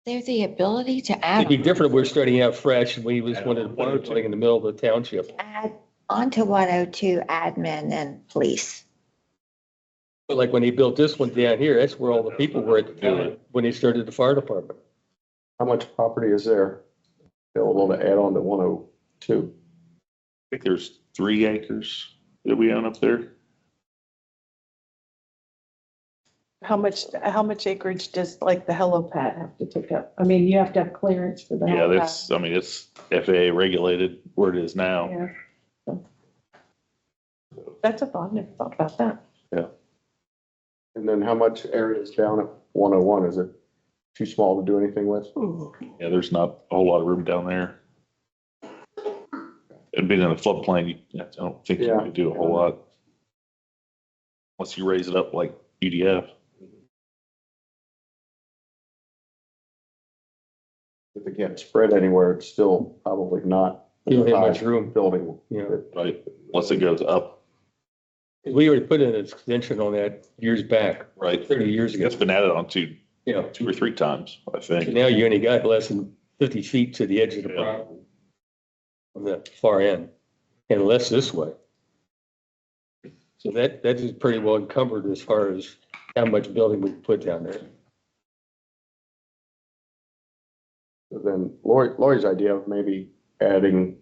There's the ability to It'd be different if we're starting out fresh and we just wanted to put everything in the middle of the township. add onto 102 admin and police. But like when they built this one down here, that's where all the people were at the time, when they started the fire department. How much property is there available to add on to 102? I think there's 3 acres that we own up there. How much acreage does like the helipad have to take up? I mean, you have to have clearance for the Yeah, helipad. it's FAA regulated where it is now. Yeah. That's a thought. Never thought about that. And then how much area is down at 101? Is it too small to do anything with? Yeah, there's not a whole lot of room down there. And being in the floodplain, I don't think you Yeah. could do a whole lot. Unless you raise it up like UDF. if it can't spread anywhere, it's still probably not. You don't have much room. Building. you know. Right, unless it goes up, We already put in an extension on that years back, right? 30 years ago. It's been added on to You know, 2 or 3 times, I think. now you only got less than 50 feet to the edge of the Yeah. property on the far end, and less this way. So that is pretty well encumbered as far as how much building we can put down there. So then Lori's idea of maybe adding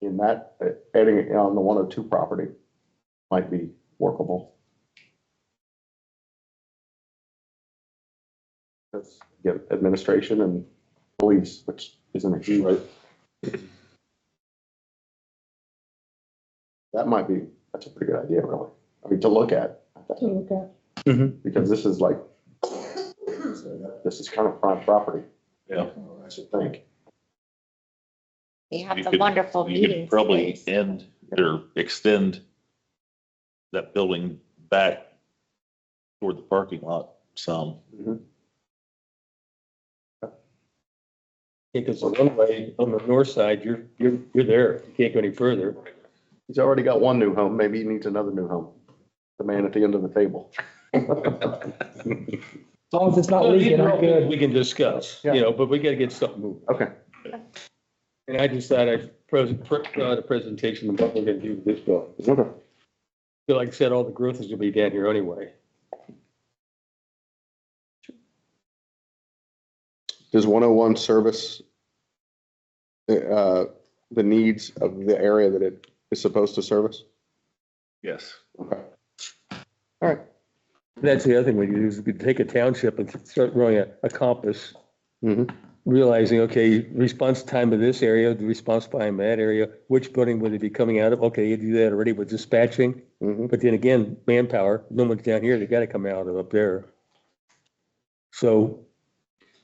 adding it on the 102 property might be workable. Let's get administration and police, which isn't a huge. Right. That's a pretty good idea, really. I mean, to look at. Because this is like, this is kind of prime property. Yeah. I should think. You have You the could- wonderful You could meeting probably space. end or extend that building back toward the parking lot some. Because the one way on the north side, you're there. You can't go any further. He's already got one new home. Maybe he needs another new home. The man at the end of the table. As long as it's not leaking, I'm good. We can discuss, Yeah. but we gotta get something moving. Okay. And I just thought I'd provide a presentation of what we're gonna do with this building. Okay. Feel like I said, all the growth is gonna be down here anyway. Does 101 service the needs of the area that it is supposed to service? Yes. Okay. All right. That's the other thing we do is we take a township and start running a compass, Mm-hmm. realizing, okay, response time of this area, the response time of that area, which building would it be coming out of? Okay, you do that already with dispatching. Mm-hmm. But then again, manpower, no one's down here, they gotta come out of up there. So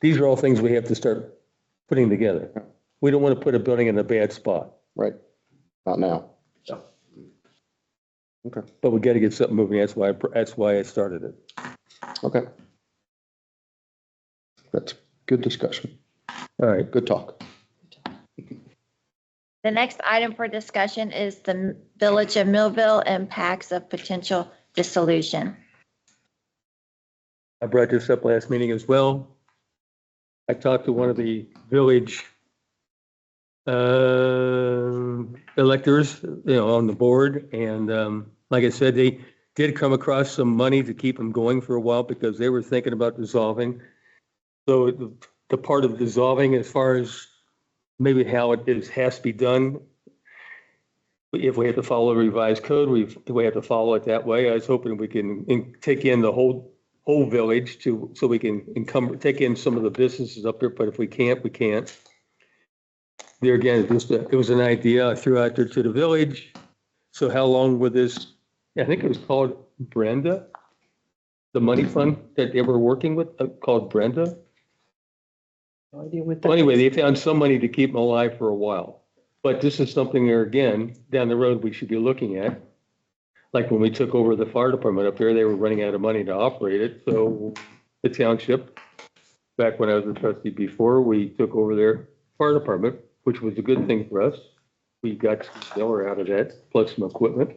these are all things we have to start putting together. We don't want to put a building in a bad spot, Right. Not now. but we gotta get something moving. That's why I started it. Okay. That's good discussion. All right. Good talk. The next item for discussion is the Village of Millville impacts of potential dissolution. I brought this up last meeting as well. I talked to one of the village electors, on the board. And like I said, they did come across some money to keep them going for a while because they were thinking about dissolving. So the part of dissolving, as far as maybe how it has to be done, if we have to follow a revised code, we have to follow it that way. I was hoping we can take in the whole village so we can take in some of the businesses up there, but if we can't, we can't. There again, it was an idea I threw out there to the village. So how long would this, I think it was called Brenda, the money fund that they were working with, called Brenda. No idea what Well, anyway, they found some money to keep them alive for a while. But this is something there again, down the road, we should be looking at. Like when we took over the fire department up there, they were running out of money to operate it. So the township, back when I was a trustee before, we took over their fire department, which was a good thing for us. We got some dollar out of that, plus some equipment.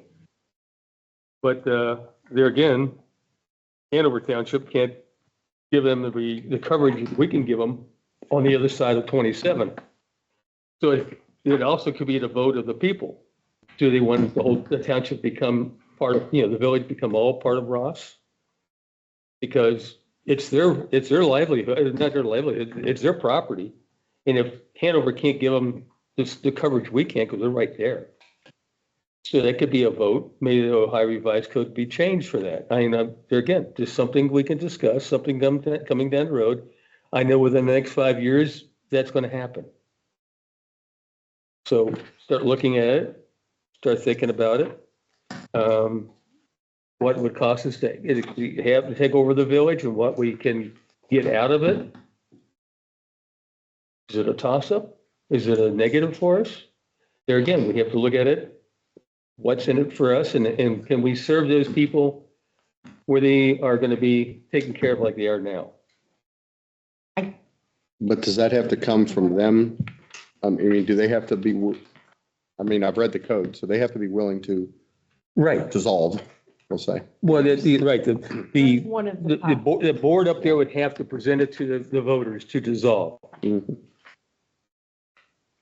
But there again, Hanover Township can't give them the coverage we can give them on the other side of 27. So it also could be the vote of the people. Do they want the township become part of, the village become all part of Ross? Because it's their livelihood, it's not their livelihood, it's their property. And if Hanover can't give them the coverage we can't, because they're right there. So that could be a vote, maybe the Ohio Revised Code be changed for that. I mean, there again, just something we can discuss, something coming down the road. I know within the next 5 years, that's going to happen. So start looking at it, start thinking about it. What it would cost us to have to take over the village and what we can get out of it. Is it a toss-up? Is it a negative for us? There again, we have to look at it. What's in it for us, and can we serve those people where they are going to be taken care of like they are now? But does that have to come from them? I mean, do they have to be, I mean, I've read the code, so they have to be willing to Right. dissolve, we'll say. Well, right, the, One of the board up there would have to present it to the voters to dissolve. Mhm.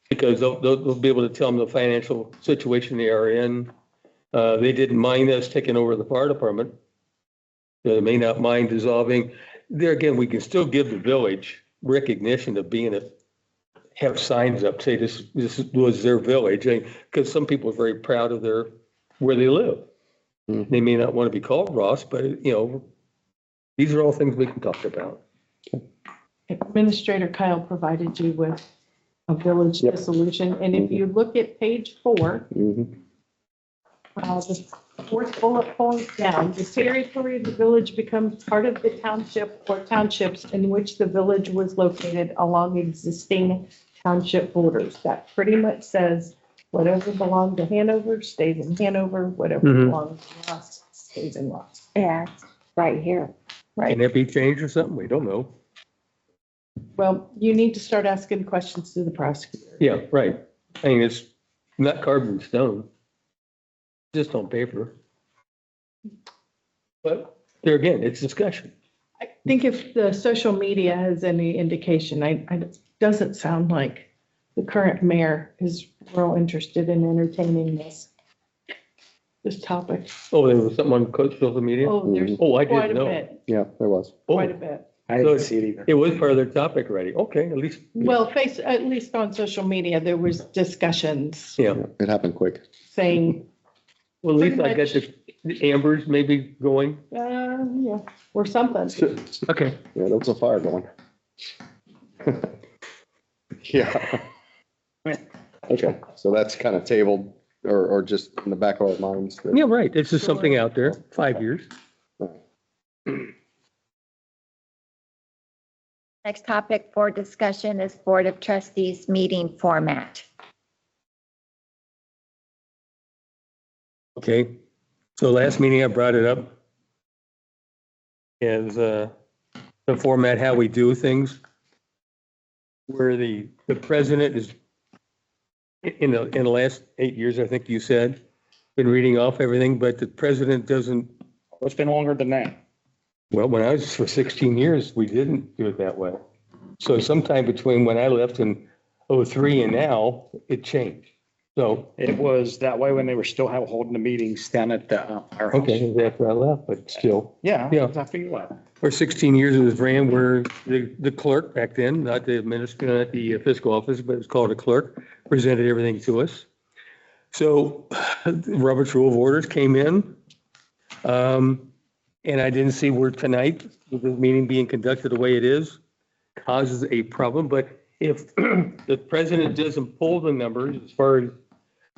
Because they'll be able to tell them the financial situation they are in. They didn't mind us taking over the fire department. They may not mind dissolving. There again, we can still give the village recognition of being have signs up, say this was their village. Because some people are very proud of where they live. Mhm. They may not want to be called Ross, but these are all things we can talk about. Administrator Kyle provided you with a village Yep. dissolution, and if you look at page 4, Mhm. the fourth bullet point down, the territory of the village becomes part of the township or townships in which the village was located along existing township borders. That pretty much says whatever belonged to Hanover stays in Hanover, whatever Mhm. belongs to Ross stays in Ross. Yeah, it's right here. Can that be changed or something? We don't know. Well, you need to start asking questions to the prosecutor. Yeah, right. I mean, it's not carved in stone, just on paper. But there again, it's discussion. I think if the social media has any indication, it doesn't sound like the current mayor is real interested in entertaining this topic. Oh, there was something on social media? Oh, there's Oh, I quite didn't a know. bit, Yeah, there was. quite a Oh, bit. I didn't see it either. it was part of their topic already. Okay, at least, Well, at least on social media, there was discussions yeah. Yeah, it happened quick. saying, Well, at least I got Pretty the ambers maybe going. yeah, or something. Okay. Yeah, there was a fire going. Yeah. Okay, so that's kind of tabled or just in the back of our minds. that- Yeah, right. It's just something out there, 5 years. Next topic for discussion is Board of Trustees meeting format. Okay, so last meeting I brought it up. Is the format, how we do things. Where the president is, in the last 8 years, I think you said, been reading off everything, but the president doesn't, It's been longer than that. well, when I was for 16 years, we didn't do it that way. So sometime between when I left in '03 and now, it changed. So, It was that way when they were still holding the meetings down at the our house. okay, it was after I left, but still. Yeah, Yeah. that's after you left. For 16 years, it was ran where the clerk back then, not the administrator, not the fiscal office, but it was called a clerk, presented everything to us. So Robert's Rule of Orders came in. And I didn't see where tonight, with the meeting being conducted the way it is, causes a problem. But if the president doesn't pull the numbers as far as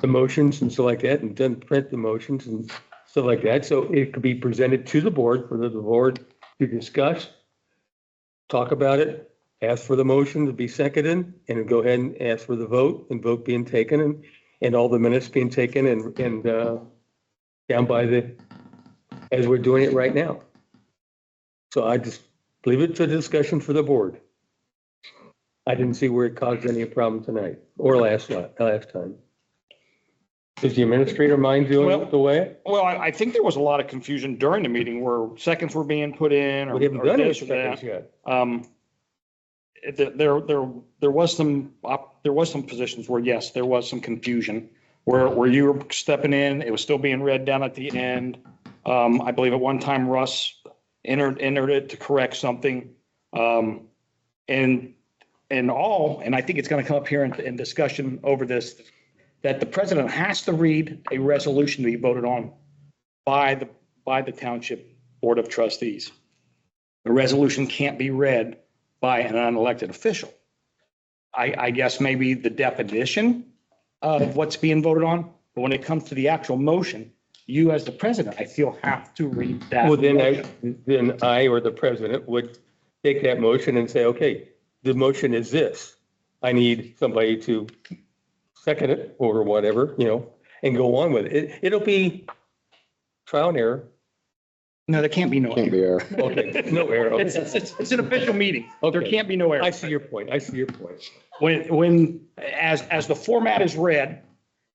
the motions and stuff like that, and doesn't print the motions and stuff like that, so it could be presented to the board for the board to discuss, talk about it, ask for the motion to be seconded, and go ahead and ask for the vote, and vote being taken, and all the minutes being taken and down by as we're doing it right now. So I just leave it to discussion for the board. I didn't see where it caused any problem tonight or last time. Does the administrator mind doing it the way? Well, I think there was a lot of confusion during the meeting where seconds were being put in or We haven't or done any this or that. seconds yet. There was some positions where, yes, there was some confusion where you were stepping in, it was still being read down at the end. I believe at one time Russ entered it to correct something. And I think it's going to come up here in discussion over this, that the president has to read a resolution to be voted on by the Township Board of Trustees. The resolution can't be read by an unelected official. I guess maybe the definition of what's being voted on, but when it comes to the actual motion, you as the president, I feel, have to read that. Well, then motion. I or the president would take that motion and say, okay, the motion is this. I need somebody to second it or whatever, and go on with it. It'll be trial and error. No, there can't be no. Can't be error. Okay, no error. It's, it's an official meeting. There Okay. can't be no error. I see your point. I see your point. When, as the format is read,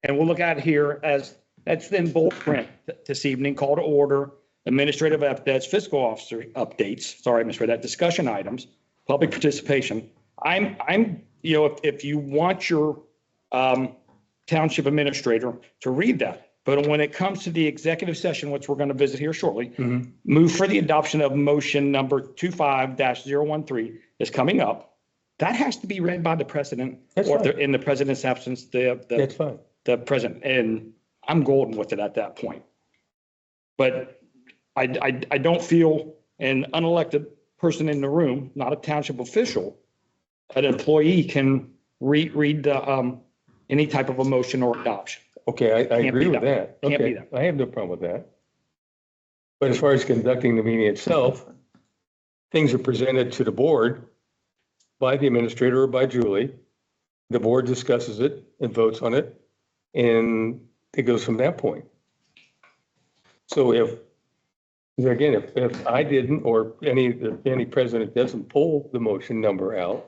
and we'll look at it here as, that's in bold print this evening, call to order, administrative updates, fiscal officer updates, sorry, I misread that, discussion items, public participation. I'm, you know, if you want your township administrator to read that, but when it comes to the executive session, which we're going to visit here shortly, move for the adoption of motion number 25-013 is coming up. That has to be read by the president, That's or fine. in the president's absence, That's fine. the president, and I'm golden with it at that point. But I don't feel an unelected person in the room, not a township official, an employee can read any type of a motion or adoption. Okay, I Can't agree be with done. that. Can't be Okay, I have no problem with that. But as far as conducting the meeting itself, things are presented to the board by the administrator or by Julie. The board discusses it and votes on it, and it goes from that point. So if I didn't, or any president doesn't pull the motion number out,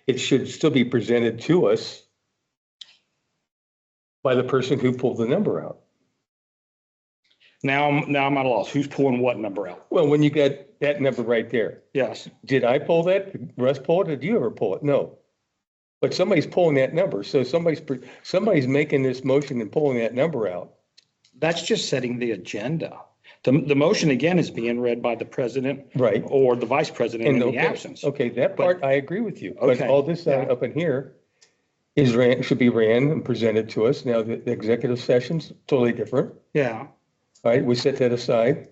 it should still be presented to us by the person who pulled the number out. Now I'm at a loss. Who's pulling what number out? Well, when you got that number right there, Yes. did I pull that? Did Russ pull it? Did you ever pull it? No. But somebody's pulling that number. So somebody's making this motion and pulling that number out. That's just setting the agenda. The motion again is being read by the president. Right. Or the vice president in the okay, absence. Okay, that part I agree with you. But Okay. all this up in here should be ran and presented to us. Now, the executive session's totally different. Yeah. All right, we set that aside,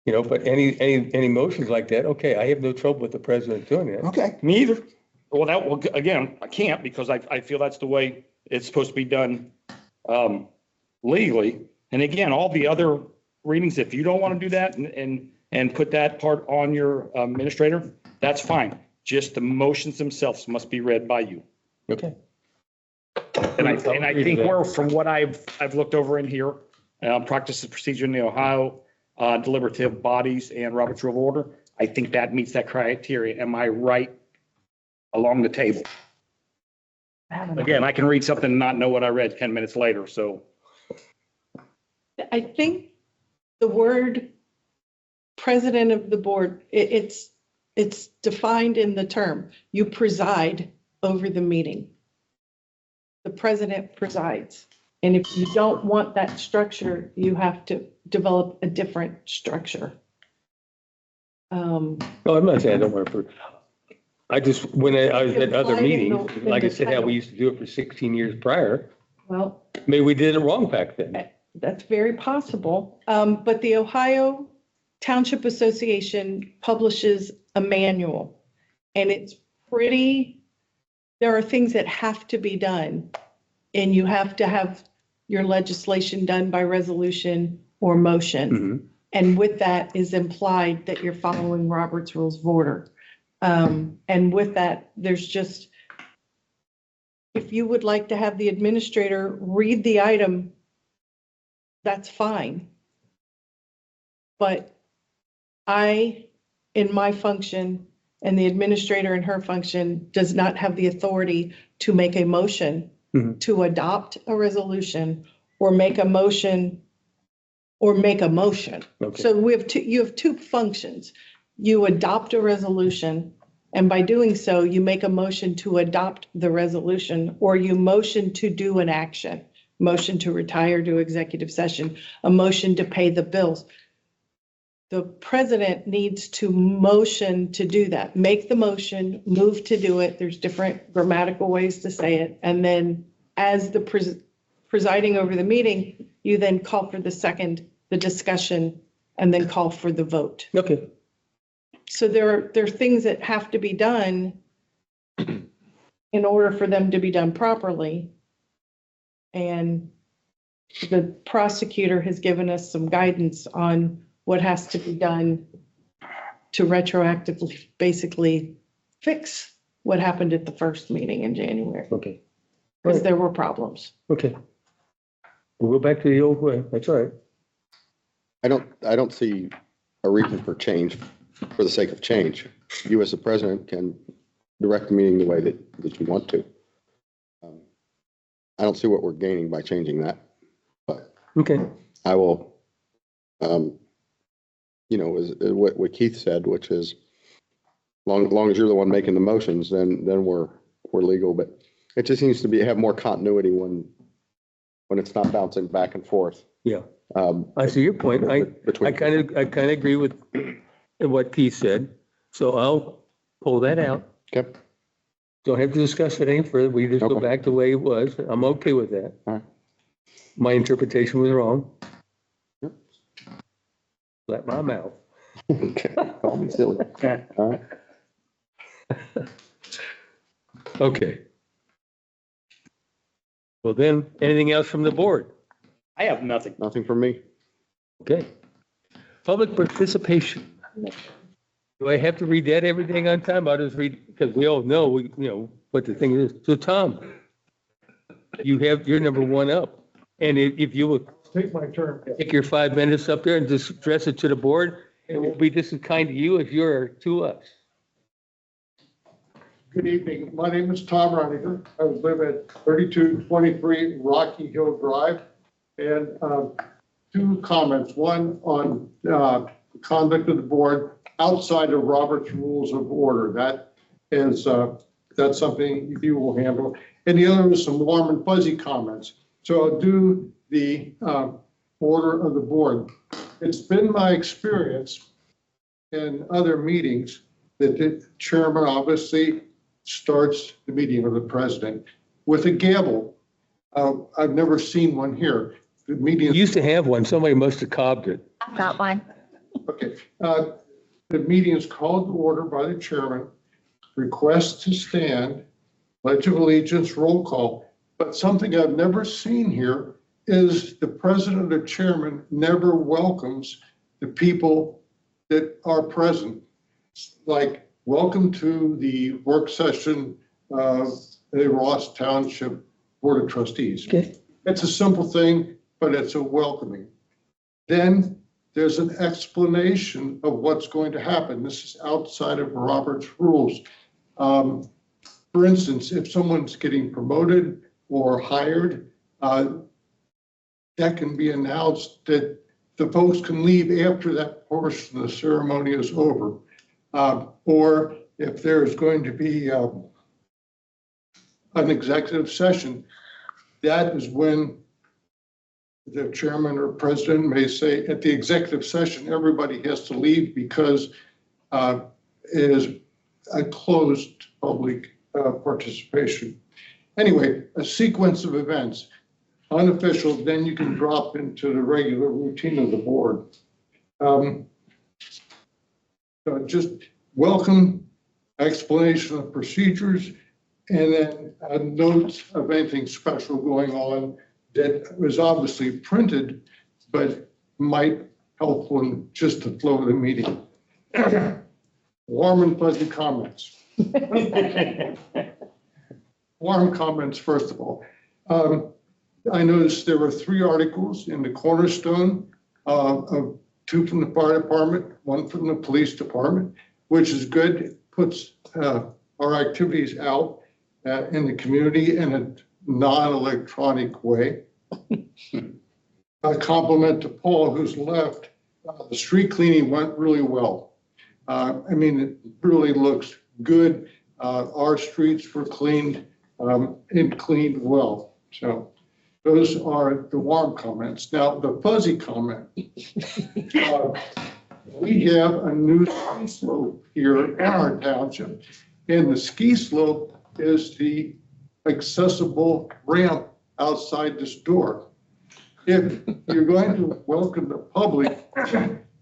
but any motions like that, okay, I have no trouble with the president doing that. Okay. Me either. Well, again, I can't because I feel that's the way it's supposed to be done legally. And again, all the other readings, if you don't want to do that and put that part on your administrator, that's fine. Just the motions themselves must be read by you. Okay. And I think from what I've looked over in here, practice and procedure in the Ohio deliberative bodies and Robert's Rule of Order, I think that meets that criteria. Am I right along the table? Again, I can read something and not know what I read 10 minutes later, so. I think the word president of the board, it's defined in the term. You preside over the meeting. The president presides. And if you don't want that structure, you have to develop a different structure. No, I'm not saying I don't want to. I just, when I was at other Implied in meetings, the like I said, how title. we used to do it for 16 years prior, Well, maybe we did it wrong back then. that's very possible. But the Ohio Township Association publishes a manual, and it's there are things that have to be done, and you have to have your legislation done by resolution or motion. Mhm. And with that is implied that you're following Robert's Rules of Order. And with that, there's just, if you would like to have the administrator read the item, that's fine. But in my function, and the administrator in her function, does not have the authority to make a motion, to adopt a resolution, or make a motion. Okay. So you have two functions. You adopt a resolution, and by doing so, you make a motion to adopt the resolution, or you motion to do an action, motion to retire to executive session, a motion to pay the bills. The president needs to motion to do that, make the motion, move to do it. There's different grammatical ways to say it. And then as the presiding over the meeting, you then call for the discussion, and then call for the vote. Okay. So there are things that have to be done in order for them to be done properly. And the prosecutor has given us some guidance on what has to be done to retroactively basically fix what happened at the first meeting in January, Okay. because there were problems. Okay. We'll go back to the old way. That's all right. I don't see a reason for change for the sake of change. You as the president can direct the meeting the way that you want to. I don't see what we're gaining by changing that, but Okay, I will, is what Keith said, which is long as you're the one making the motions, then we're legal, but it just seems to have more continuity when it's not bouncing back and forth. yeah, I see your point. I Between, kind of agree with what Keith said, so I'll pull that out. okay, Don't have to discuss it any further. We just go Okay. back the way it was. I'm okay with that. All right. My interpretation was wrong. Yep. Let my mouth. okay, call me silly. All right. Okay. Well then, anything else from the board? I have nothing. Nothing from me. Okay. Public participation. Do I have to read that everything on time? I'll just read, because we all know, what the thing is. So Tom, you're number one up. And if you will Take my turn. take your 5 minutes up there and just address it to the board, and we'll be just as kind to you as you're to us. Good evening. My name is Tom Reiniger. I live at 3223 Rocky Hill Drive. And two comments. One on the conduct of the board outside of Robert's Rules of Order. That's something you will handle. And the other was some warm and fuzzy comments. So I'll do the order of the board. It's been my experience in other meetings that the chairman obviously starts the meeting, or the president, with a gavel. I've never seen one here. The You meeting, used to have one. Somebody must have cobbed it. Got one. okay. The meeting is called to order by the chairman, request to stand, pledge of allegiance, roll call. But something I've never seen here is the president or chairman never welcomes the people that are present. Like, welcome to the work session of the Ross Township Board of Trustees. Okay. It's a simple thing, but it's a welcoming. Then there's an explanation of what's going to happen. This is outside of Robert's rules. For instance, if someone's getting promoted or hired, that can be announced that the folks can leave after that portion of the ceremony is over. Or if there's going to be an executive session, that is when the chairman or president may say, at the executive session, everybody has to leave because it is a closed public participation. Anyway, a sequence of events, unofficial, then you can drop into the regular routine of the board. So just welcome, explanation of procedures, and then notes of anything special going on that was obviously printed, but might help in just the flow of the meeting. Warm and fuzzy comments. Warm comments, first of all. I noticed there were 3 articles in the Cornerstone, of 2 from the fire department, 1 from the police department, which is good. It puts our activities out in the community in a non-electronic way. A compliment to Paul, who's left. The street cleaning went really well. I mean, it really looks good. Our streets were cleaned and cleaned well. So those are the warm comments. Now, the fuzzy comment. We have a new ski slope here in our township, and the ski slope is the accessible ramp outside this door. If you're going to welcome the public,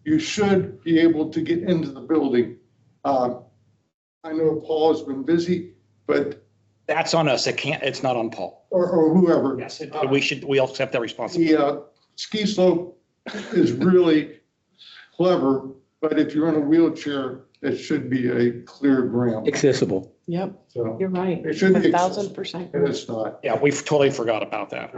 you should be able to get into the building. I know Paul has been busy, but, That's on us. It's not on Paul. or whoever. Yes, we all accept that responsibility. The ski slope is really clever, but if you're in a wheelchair, it should be a cleared ramp. Accessible. Yep, So you're right. it should be. 1,000%. And it's not. Yeah, we totally forgot about that.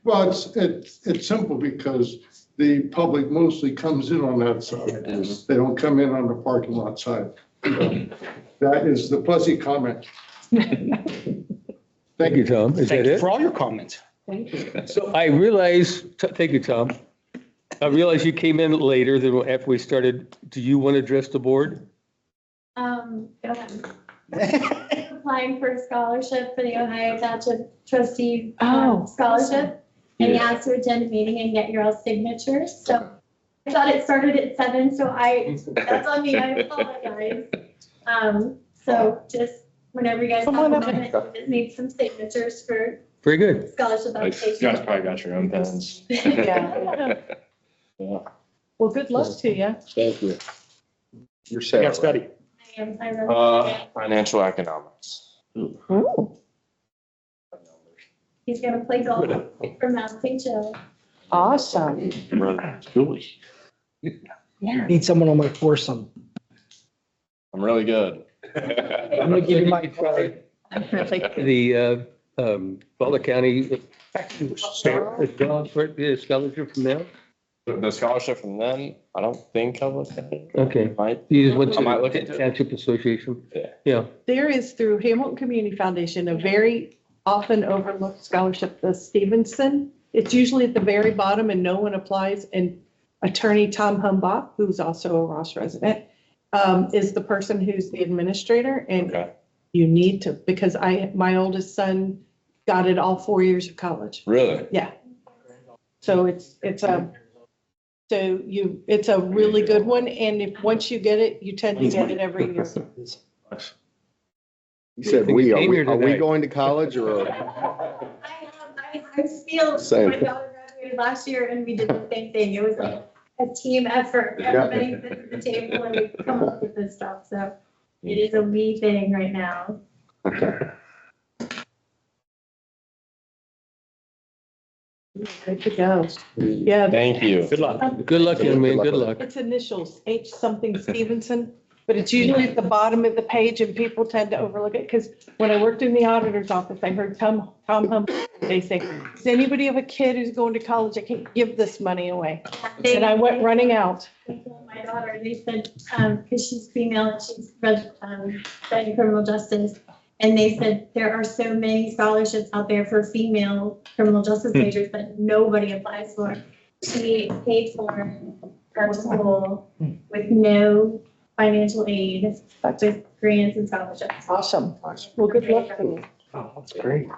Well, it's simple because the public mostly comes in on that side. They don't come in on the parking lot side. So that is the fuzzy comment. Thank you, Tom. Is that Thank you it? for all your comments. Thank you. So I realize, thank you, Tom. I realize you came in later than after we started. Do you want to address the board? Go ahead. Applying for a scholarship for the Ohio Township Trustees Scholarship. And he asked to attend a meeting and get your all signatures. So I thought it started at 7, so that's on me, I apologize. So just whenever you guys have a moment, you just need some signatures for Very good. scholarship You application. guys probably got your own pens. Yeah. Well, good luck to you. Thank you. You're You set. got to study. I really, Financial economics. he's gonna play golf for Mount St. Joe. Awesome. Julie. Need someone on my foursome. I'm really good. I'm gonna give you my credit. The Butler County scholarship from them? The scholarship from them, I don't think I looked at it. Okay. Might. You just went to I might look the into it. Township Association? Yeah. Yeah. There is through Hamilton Community Foundation, a very often overlooked scholarship, the Stevenson. It's usually at the very bottom and no one applies. And attorney Tom Humbach, who's also a Ross resident, is the person who's the administrator. And Okay. you need to, because my oldest son got it all 4 years of college. Really? Yeah. So it's a really good one. And if, once you get it, you tend to get it every year. You said are we going to college or? I feel Same. my daughter graduated last year and we did the same thing. It was like a team effort. Everybody sits at the table and we come up with this stuff. So it is a we thing right now. Good to go. Yeah, Thank you. Good luck. Good luck, young man. Good luck. it's initials, H something Stevenson, but it's usually at the bottom of the page and people tend to overlook it. Because when I worked in the auditor's office, I heard Tom they say, does anybody have a kid who's going to college? I can't give this money away. And I went running out. My daughter, they said, because she's female and she's studying criminal justice. And they said there are so many scholarships out there for female criminal justice majors that nobody applies for. She paid for her school with no financial aid, with grants and scholarships. Awesome. Well, good luck to you. Oh, that's great.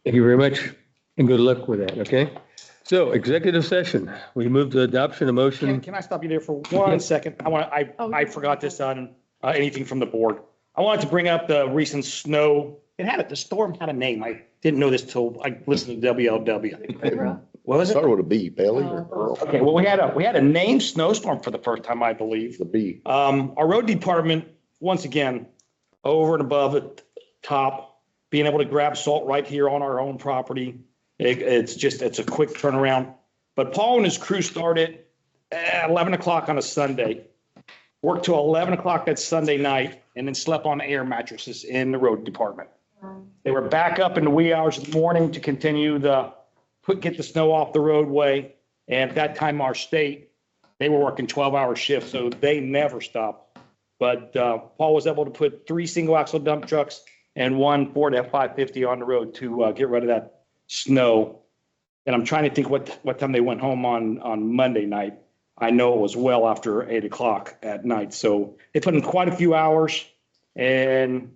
Thank you very much and good luck with that, okay? So executive session, we moved to adoption of motion. Can I stop you there for 1 second? I forgot this on anything from the board. I wanted to bring up the recent snow. The storm had a name. I didn't know this till I listened to WLW. What was it? Started with a B, Bailey or Earl? Okay, well, we had a named snowstorm for the first time, I believe. The B. Our road department, once again, over and above the top, being able to grab salt right here on our own property. It's a quick turnaround. But Paul and his crew started at 11 o'clock on a Sunday, worked till 11 o'clock that Sunday night, and then slept on air mattresses in the road department. They were back up in the wee hours of the morning to continue get the snow off the roadway. And at that time, our state, they were working 12-hour shifts, so they never stopped. But Paul was able to put 3 single axle dump trucks and 1 Ford F-550 on the road to get rid of that snow. And I'm trying to think what time they went home on Monday night. I know it was well after 8 o'clock at night. So they put in quite a few hours. And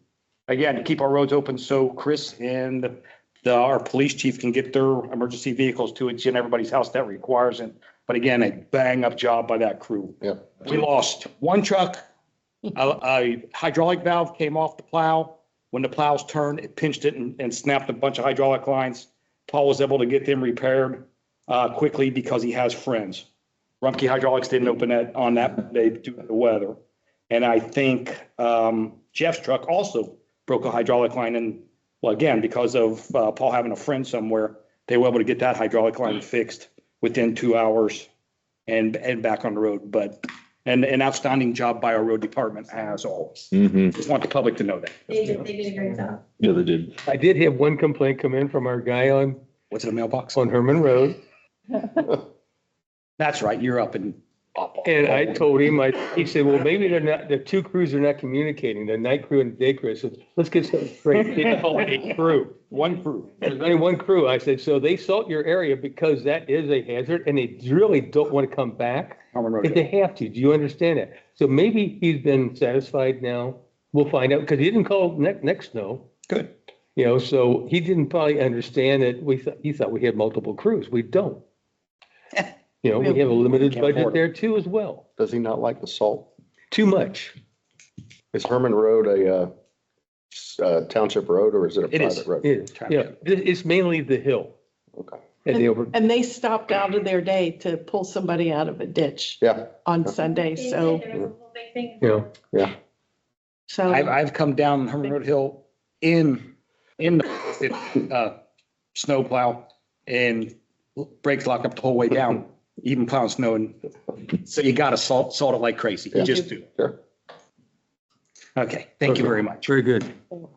again, to keep our roads open so Chris and our police chief can get their emergency vehicles to each and everybody's house that requires it. But again, a bang up job by that crew. Yep. We lost 1 truck. A hydraulic valve came off the plow. When the plows turned, it pinched it and snapped a bunch of hydraulic lines. Paul was able to get them repaired quickly because he has friends. Rumpke Hydraulics didn't open on that day due to the weather. And I think Jeff's truck also broke a hydraulic line. And well, again, because of Paul having a friend somewhere, they were able to get that hydraulic line fixed within 2 hours and back on the road. But an outstanding job by our road department as always. Mm-hmm. Just want the public to know that. They did a great job. Yeah, they did. I did have one complaint come in from our guy on What's it, a mailbox? Herman Road. That's right, you're up and. And I told him, he said, well, maybe they're not, the two crews are not communicating, the night crew and the day crew. I said, let's get something straight. It's only a crew. One crew. There's only one crew. I said, so they salt your area because that is a hazard and they really don't want to come back Harmon Road. if they have to. Do you understand that? So maybe he's been satisfied now. We'll find out because he didn't call next snow. Good. You know, so he didn't probably understand that he thought we had multiple crews. We don't. You know, we have a limited Can't budget afford it. there too as well. Does he not like the salt? Too much. Is Herman Road a township road or is it a It is. private road? It is. Yeah, it's mainly the hill. Okay. And the over, And they stopped out of their day to pull somebody out of a ditch Yeah, on Sunday, They so, did, there was a whole big thing. you know, yeah. so. I've come down Herman Road Hill in the snowplow and brakes locked up the whole way down, even plowing snow. And so you gotta salt it like crazy. You just do. Sure. Okay, thank you very much. very good. All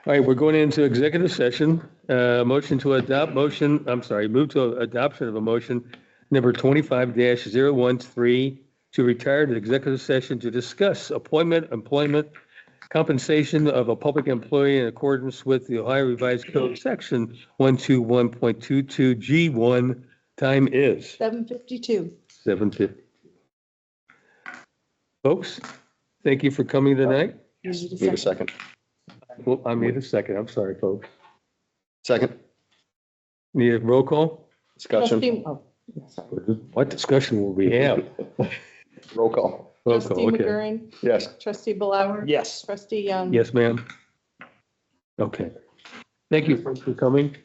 right, we're going into executive session. Move to adoption of a motion number 25-013 to retire to executive session to discuss appointment, employment, compensation of a public employee in accordance with the Ohio Revised Code, section 121.22 G1. Time is 7:52. 7:50. Folks, thank you for coming tonight. Need a second. Well, I made a second. I'm sorry, folks. Second Need a roll call? discussion, Trustee What discussion will we have? roll call. Roll Trustee call, okay. McGurran, Yes. trustee Blower. Yes. Trustee Young. Yes, ma'am. Okay. Thank you for coming.